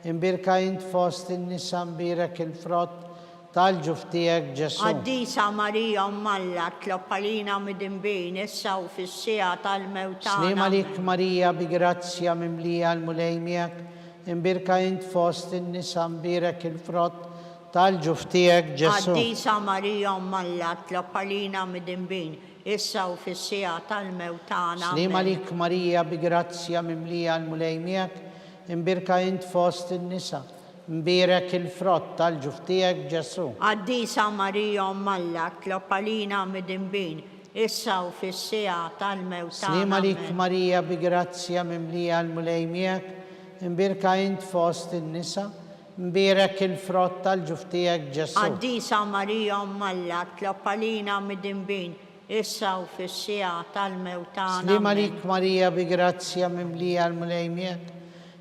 imbirka int fost in-nisa, mbirek il-frott tal-ġuftijek Ġesu.
Għaddisa Marija Alla, tlob għalina mid-imbin, issa u fis-sija tal-mewtana.
Slima lik
Amen.
Marija bi grazzja mimlija l-mulej miegħek, imbirka int fost in-nisa, mbirek il-frott tal-ġuftijek Ġesu.
Għaddisa Marija Alla, tlob għalina mid-imbin, issa u fis-sija tal-mewtana.
Slima
Amen.
lik Marija bi grazzja mimlija l-mulej miegħek, imbirka int fost in-nisa, mbirek il-frott tal-ġuftijek Ġesu.
Għaddisa Marija Alla, tlob għalina mid-imbin, issa u fis-sija tal-mewt
Slima
tagħna.
lik Marija bi grazzja mimlija l-mulej miegħek, imbirka int fost in-nisa, imbirek il-frott tal-ġuf tiegħek Ġesu.
Qaddisa Marija Alla, tlob għalina mid-dinbin, issa u fis-sija tal-mewt tagħna.
Slima lik Marija bi grazzja mimlija l-mulej miegħek,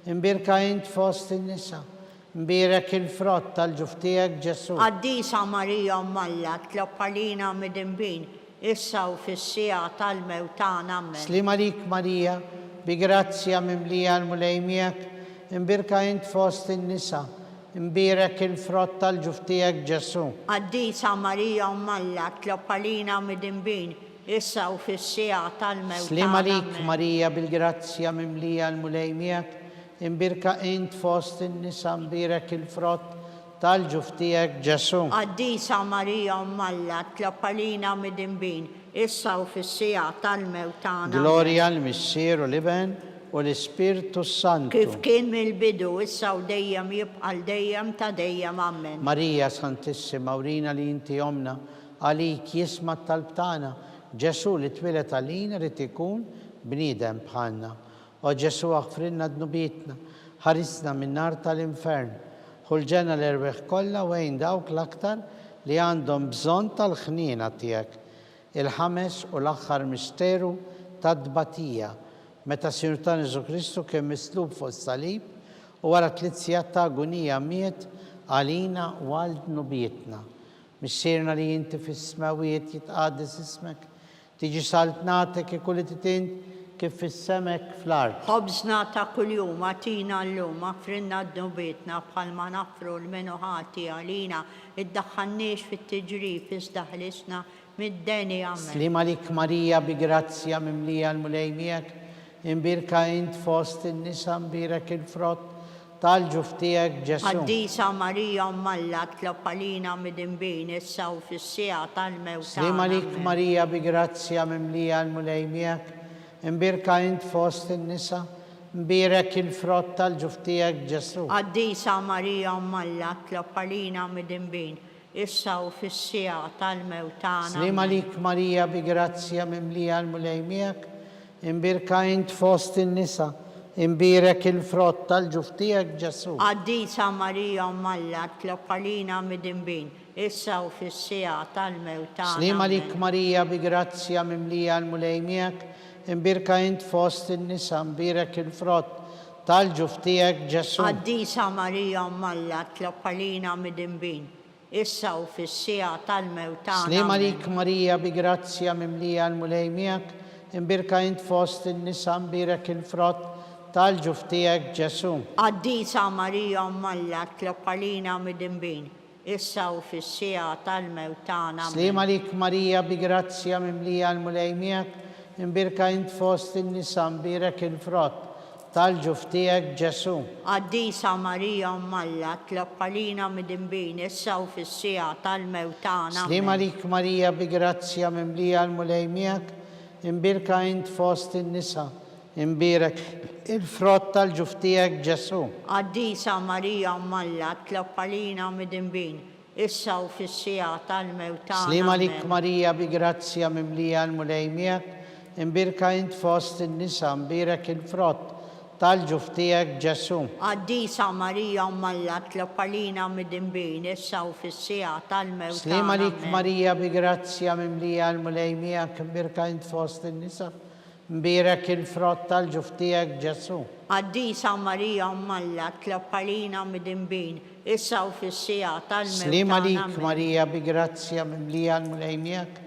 imbirka int fost in-nisa, imbirek il-frott tal-ġuf tiegħek Ġesu.
Qaddisa Marija Alla, tlob għalina mid-dinbin, issa u fis-sija tal-mewt tagħna.
Slima lik Marija bi grazzja mimlija l-mulej miegħek, imbirka int fost in-nisa, imbirek il-frott tal-ġuf tiegħek Ġesu.
Qaddisa Marija Alla, tlob għalina mid-dinbin, issa u fis-sija tal-mewt tagħna.
Slima lik Marija bil-grazzja mimlija l-mulej miegħek, imbirka int fost in-nisa, imbirek il-frott tal-ġuf tiegħek Ġesu.
Qaddisa Marija Alla, tlob għalina mid-dinbin, issa u fis-sija tal-mewt tagħna.
Gloria l-Missieru l-Iben u l-Ispirtu Santu.
Kif kien mill-bidu, issa u dejjem jibqal dejjem ta' dejjem. Amen.
Marija Santissima, urina li inti omna, għalik jisma tal-btana, Ġesu li twilet għalina rrid ikun bniedem bħalna. O Ġesu aħfrinna dnubitna, ħarisna minn nar tal-infern, ħulġena l-erbeħ kollha wejn dawk l-aktar li għandhom bżonn tal-ħnina tiegħek. Il-ħames u l-aħħar misteru tad-dbatija, meta Sinjur Ġesu Kristu kien mislub fuq is-salib u wara 3 sigħat ta' agonija miet għalina u għal dnubietna. Missierna li inti fis-smawiet jitqaddis ismek, tiġi saltnatek ikulli titint kif fis-semek fl-art.
Ħobżna ta' kuljum għatina llum, aħfrinna d-nubietna bħalma nafru l-menuħati għalina, iddaħħalniex fit-tiġrif, iżdaħlisna mid-deni. Amen.
Slima lik Marija bi grazzja mimlija l-mulej miegħek, imbirka int fost in-nisa, imbirek il-frott tal-ġuf tiegħek Ġesu.
Qaddisa Marija Alla, tlob għalina mid-dinbin, issa u fis-sija tal-mewt tagħna.
Slima lik Marija bi grazzja mimlija l-mulej miegħek, imbirka int fost in-nisa, imbirek il-frott tal-ġuf tiegħek Ġesu.
Qaddisa Marija Alla, tlob għalina mid-dinbin, issa u fis-sija tal-mewt tagħna.
Slima lik Marija bi grazzja mimlija l-mulej miegħek, imbirka int fost in-nisa, imbirek il-frott tal-ġuf tiegħek Ġesu.
Qaddisa Marija Alla, tlob għalina mid-dinbin, issa u fis-sija tal-mewt tagħna.
Slima lik Marija bi grazzja mimlija l-mulej miegħek, imbirka int fost in-nisa, imbirek il-frott tal-ġuf tiegħek Ġesu.
Qaddisa Marija Alla, tlob għalina mid-dinbin, issa u fis-sija tal-mewt tagħna.
Slima lik Marija bi grazzja mimlija l-mulej miegħek, imbirka int fost in-nisa, imbirek il-frott tal-ġuf tiegħek Ġesu.
Qaddisa Marija Alla, tlob għalina mid-dinbin, issa u fis-sija tal-mewt tagħna.
Slima lik Marija bi grazzja mimlija l-mulej miegħek, imbirka int fost in-nisa, imbirek il-frott tal-ġuf tiegħek Ġesu.
Qaddisa Marija Alla, tlob għalina mid-dinbin, issa u fis-sija tal-mewt tagħna.
Slima lik Marija bi grazzja mimlija l-mulej miegħek, imbirka int fost in-nisa, imbirek il-frott tal-ġuf tiegħek Ġesu.
Qaddisa Marija Alla, tlob għalina mid-dinbin, issa u fis-sija tal-mewt tagħna.
Slima lik Marija bi grazzja mimlija l-mulej miegħek, imbirka int fost in-nisa, imbirek il-frott tal-ġuf tiegħek Ġesu.
Qaddisa Marija Alla, tlob għalina mid-dinbin, issa u fis-sija tal-mewt tagħna.
Slima lik Marija bi grazzja mimlija l-mulej miegħek, imbirka int fost in-nisa, imbirek il-frott tal-ġuf tiegħek Ġesu.
Qaddisa Marija Alla, tlob għalina mid-dinbin, issa u fis-sija tal-mewt tagħna.
Slima lik Marija bi grazzja mimlija l-mulej miegħek,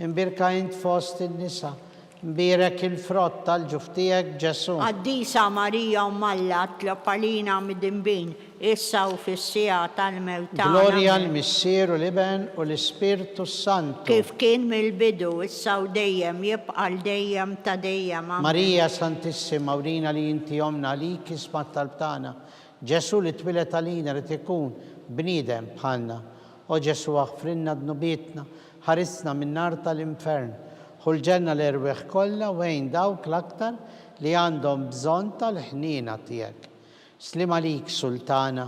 imbirka int fost in-nisa, imbirek il-frott tal-ġuf tiegħek Ġesu.
Qaddisa Marija Alla, tlob għalina mid-dinbin, issa u fis-sija tal-mewt tagħna.
Gloria l-Missieru l-Iben u l-Ispirtu Santu.
Kif kien mill-bidu, issa u dejjem jibqal dejjem ta' dejjem. Amen.
Marija Santissima, urina li inti omna għalik isma tal-btana, Ġesu li twilet għalina rrid ikun bniedem bħalna. O Ġesu aħfrinna dnubietna, ħarisna minn nar tal-infern, ħulġenna l-erbeħ kollha wejn dawk l-aktar li għandhom bżonn tal-ħnina tiegħek. Slima lik Sultana,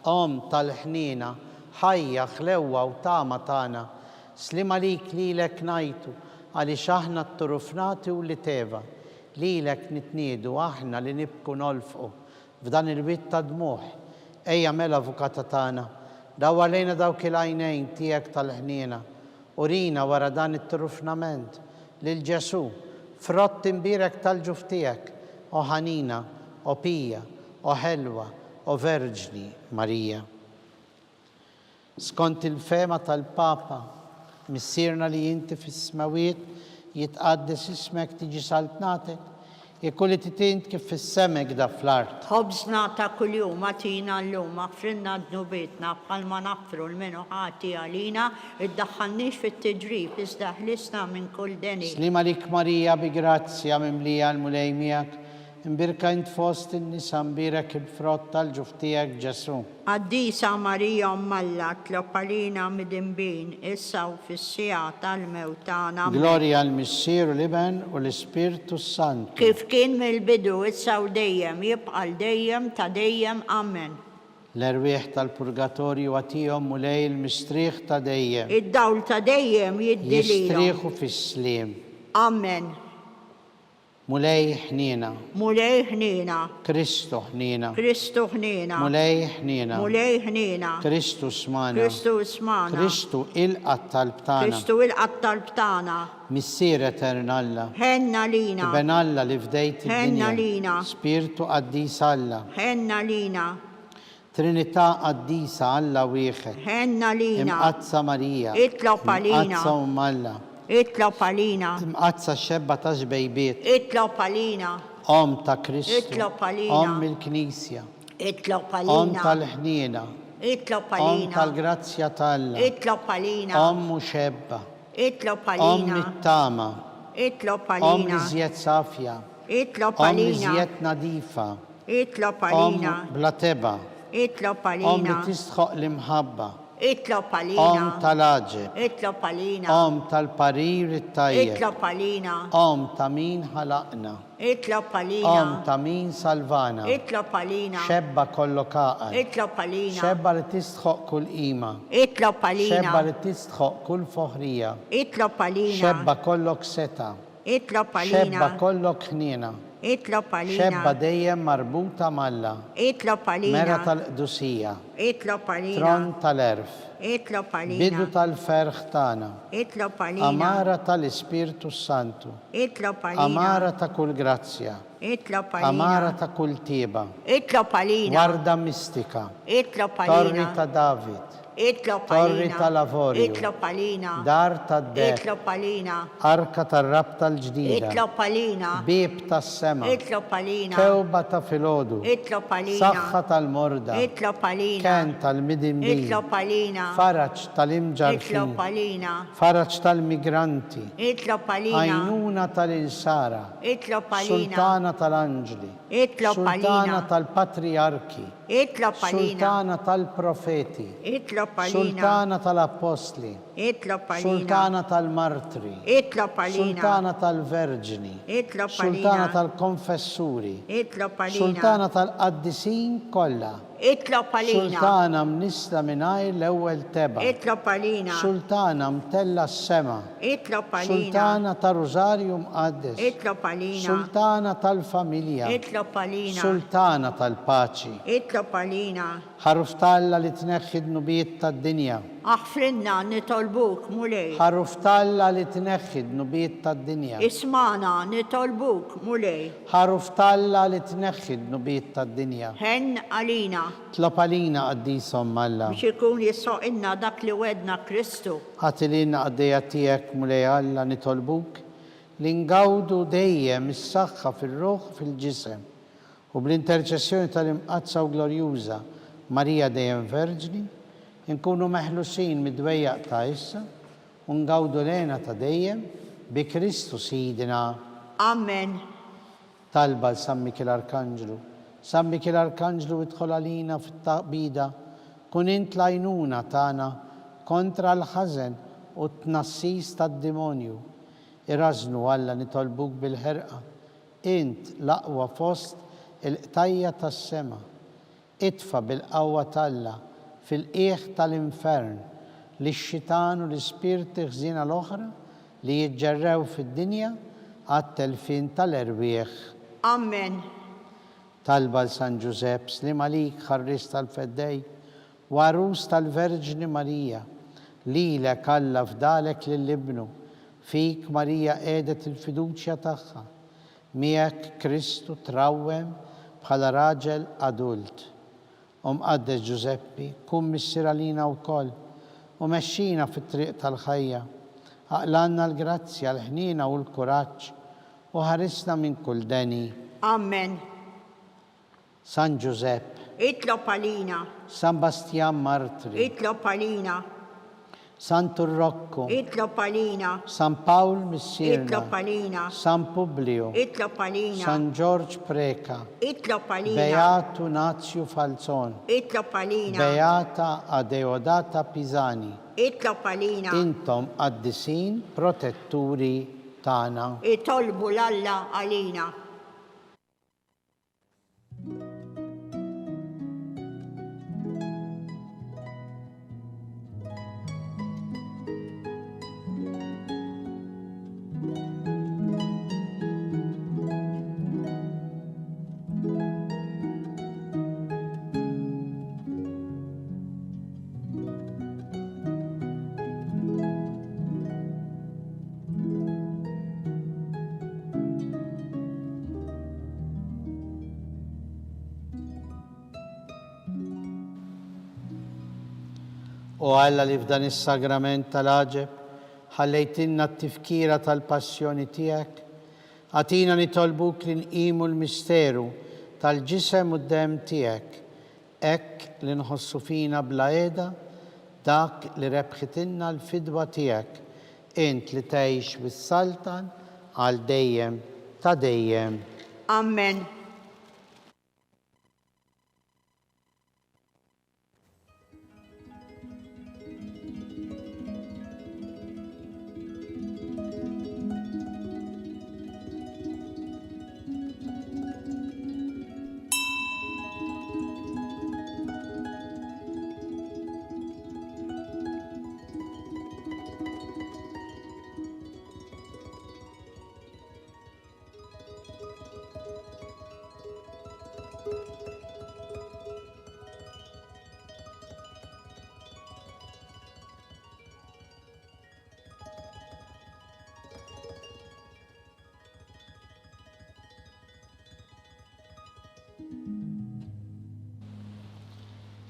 om tal-ħnina, ħajja ħlewwa u tama tagħna. Slima lik lilek ngħidu, għaliex aħna t-turufnati u li teva lilek nitniedu aħna li nibku nolfqu f'dan il-witt ta' dmuħ. Ejja mela avukata tagħna, daw għalejna dawk il-għajnejn tiegħek tal-ħniena u rina wara dan it-turufnament lil Ġesu frott imbirek tal-ġuf tiegħek o ħanina, o pija, o ħelwa, o verġni Marija. Skont il-fema tal-Papa, missirna li jinti fis-smawiet jitqaddes ismek tiġi saltnatek, jekulli titint kif fis-semek da fl-art.
Ħobżna ta' kuljum atina l-lum aħfrinna d-nubietna bħalma nafru l-menu ħati għalina id-daħħalniex fit-tiġrib iżda ħlisna minn kull deni.
Slima lik Marija bi grazzja mimlija l-mulej miegħek, imbirka int fost in-nisa mbirek il-frott tal-ġuf tiegħek Ġesu.
Addisa Marija Alla tlob għalina mid-imbin issa u fis-sija tal-mewt tagħna.
Gloria al-Missier u l-Iben u l-Ispirtu Santu.
Kif kien mill-bidu issa u dejjem jibqa' dejjem ta' dejjem amen.
L-erwieħ tal-purgatorju għatihom mulej il-mistrieħ ta' dejjem.
Id-dawl ta' dejjem jiddililhom.
Jistrieħu fis-sliem.
Amen.
Mulej ħnina.
Mulej ħnina.
Kristu ħnina.
Kristu ħnina.
Mulej ħnina.
Mulej ħnina.
Kristu smana.
Kristu smana.
Kristu il-qattal btana.
Kristu il-qattal btana.
Missier eternalla.
Ħenna lina.
Benalla li fdejt
Ħenna
id-dinja.
lina.
Spiritu qaddis Alla.
Ħenna lina.
Trinità qaddisa Alla wieħed.
Ħenna lina.
Imqazza Marija.
Itlob għalina.
Imqazza Alla.
Itlob għalina.
Imqazza xebba ta' xbejbiet.
Itlob għalina.
Om ta' Kristu.
Itlob għalina.
Om il-Knisja.
Itlob
Om
għalina.
tal-ħniena.
Itlob
Om
għalina.
tal-grazzja tal-Alla.
Itlob għalina.
Om muxebba.
Itlob
Om
għalina.
nittama.
Itlob
Om
għalina.
iżjed safja.
Itlob
Om
għalina.
iżjed nadifa.
Itlob
Om
għalina.
bla teba.
Itlob
Om li
għalina.
tistħoq l-imħabba.
Itlob
Om
għalina.
tal-aġeb.
Itlob għalina.
Om tal-parir it-tajjeb.
Itlob għalina.
Om ta' min ħalaqna.
Itlob
Om
għalina.
ta' min salvana.
Itlob għalina.
Xebba kollokaqal.
Itlob għalina.
Xebba li tistħoq kull qima.
Itlob
Xebba
għalina.
li tistħoq kull foħrija.
Itlob għalina.
Xebba kollok seta.
Itlob
Xebba
għalina.
kollok ħniena.
Itlob
Xebba
għalina.
dejjem marbuta malla.
Itlob
Mera
għalina.
tal-qdusija.
Itlob għalina.
Tron tal-erf.
Itlob
Bidu
għalina.
tal-ferħ tagħna.
Itlob għalina.
Amara tal-Ispirtu Santu.
Itlob għalina.
Amara ta' kull grazzja.
Itlob
Amara
għalina.
ta' kull tieba.
Itlob għalina.
Warda mistika.
Itlob
Torri
għalina.
ta' David.
Itlob
Torri
għalina.
tal-Lavorju.
Itlob għalina.
Dar tad-dek.
Itlob għalina.
Arka tar-rab tal-ġdida.
Itlob għalina.
Bib tas-sema.
Itlob għalina.
Kewba ta' filodu.
Itlob għalina.
Saħħa tal-morda.
Itlob għalina.
Ken tal-midimbi.
Itlob għalina.
Faraġ tal-imġarfin.
Itlob għalina.
Faraġ tal-migranti.
Itlob għalina.
Għajnuna tal-insara.
Itlob għalina.
Sultana tal-anġli.
Itlob
Sultana
għalina.
tal-patriarki.
Itlob għalina.
Sultana tal-profeti.
Itlob għalina.
Sultana tal-apostli.
Itlob għalina.
Sultana tal-martri.
Itlob għalina.
Sultana tal-verġini.
Itlob
Sultana
għalina.
tal-konfessuri.
Itlob għalina.
Sultana tal-qaddisin kollha.
Itlob għalina.
Sultana mnisla mingħajr l-ewwel teba.
Itlob għalina.
Sultana mtella s-sema.
Itlob għalina.
Sultana ta' Rożarju mqaddes.
Itlob għalina.
Sultana tal-familja.
Itlob għalina.
Sultana tal-paċi.
Itlob għalina.
Ħaruftalla li tneħħi d-nubiet tad-dinja.
Aħfrinna nitolbuk mulej.
Ħaruftalla li tneħħi d-nubiet tad-dinja.
Ismana nitolbuk mulej.
Ħaruftalla li tneħħi d-nubiet tad-dinja.
Hen għalina.
Tlob għalina qaddisom Alla.
Biex ikun jissoqinna dak li wedna Kristu.
Għatilina għaddejja tiegħek mulej Alla nitolbuk li ngawdu dejjem is-saħħa fir-ruħ fil-ġisem u bl-interċessjoni tal-imqazza u glorjuża Marija dejjem Verġni nkunu meħlusin mid-dwejjaq ta' issa u ngawdu lena ta' dejjem bi Kristu Sidina.
Amen.
Talba l-San Mikil Arkanġlu. San Mikil Arkanġlu idħol għalina fit-taqbida kun int l-għajnuna tagħna kontra l-ħażen u t-tnassis tad-demonju. Irażnu Alla nitolbuk bil-ħerqa. Int l-aqwa fost il-qtajja tas-sema. Itfa bil-qawwa talla fil-qiegħ tal-infern li x-xitan u l-ispirti ħżiena l-oħra li jitġerrew fid-dinja għat-telfin tal-erwieħ.
Amen.
Talba l-San Giuseppe, slim għalik ħarris tal-feddej, warus tal-Verġni Marija, lilek Alla fdalek lill-ibnu, fik Marija qiegħdet il-fiduċja tagħha, miegħek Kristu trawwem bħala raġel adult. Qaddes Giuseppi, kun missier għalina wkoll u mexxina fit-triq tal-ħajja. Aqlanna l-grazzja, l-ħnina u l-kuraġġ u ħarisna minn kull deni.
Amen.
San Giuseppe,
Itlob għalina.
San Bastian Martri,
Itlob għalina.
San Turrocco,
Itlob għalina.
San Paul Missirna,
Itlob għalina.
San Publio,
Itlob għalina.
San George Preka,
Itlob għalina.
Beatu Nazio Falzon,
Itlob għalina.
Beata Adeodata Pisani,
Itlob għalina.
intom qaddisin protetturi tagħna.
Itolbu l-Alla għalina.
U Alla li f'dan is-sagrament tal-aġeb ħallejtinna t-tifkira tal-passjoni tiegħek, għatina nitolbuk li nqimu l-misteru tal-ġisem u d-dem tiegħek, hekk li nħossu fina bla qiegħda dak li rebħitilna l-fidwa tiegħek, int li tgħix bis-Saltan għal dejjem ta' dejjem.
Amen.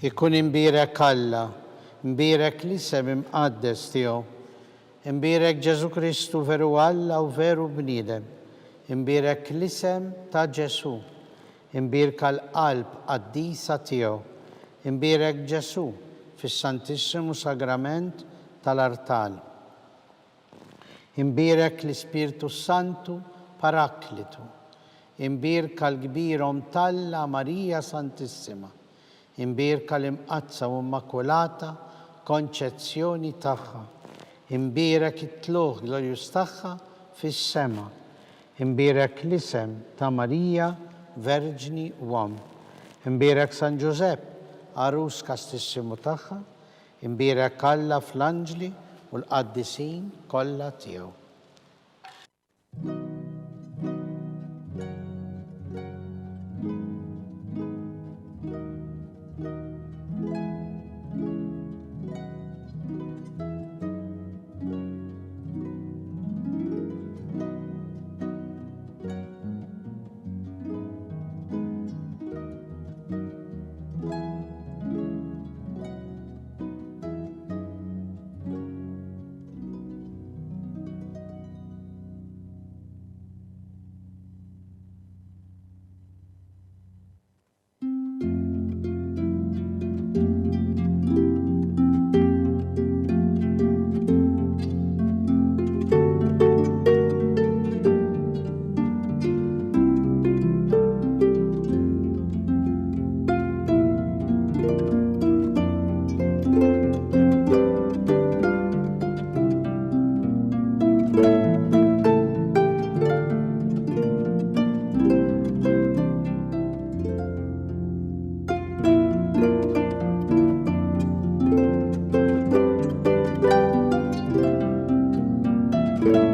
Ikun imbirek Alla, imbirek l-isem imqaddes tiegħu, imbirek Ġesu Kristu veru Alla u veru bniedem, imbirek l-isem ta' Ġesu, imbirka l-qalb qaddisa tiegħu, imbirek Ġesu fis-Santissimu Sagrament tal-Artal. Imbirek l-Ispirtu Santu Paraklitu, imbirka l-kbirhom Talla Marija Santissima, imbirka l-imqazza u immakulata konċezzjoni tagħha, imbirek it-tluħ glorjus tagħha fis-sema, imbirek l-isem ta' Marija Verġni Uom, imbirek San Giuseppe arus kastissimu tagħha, imbirek Alla fl-anġli u l-qaddisin kollha tiegħu.
tagħkom.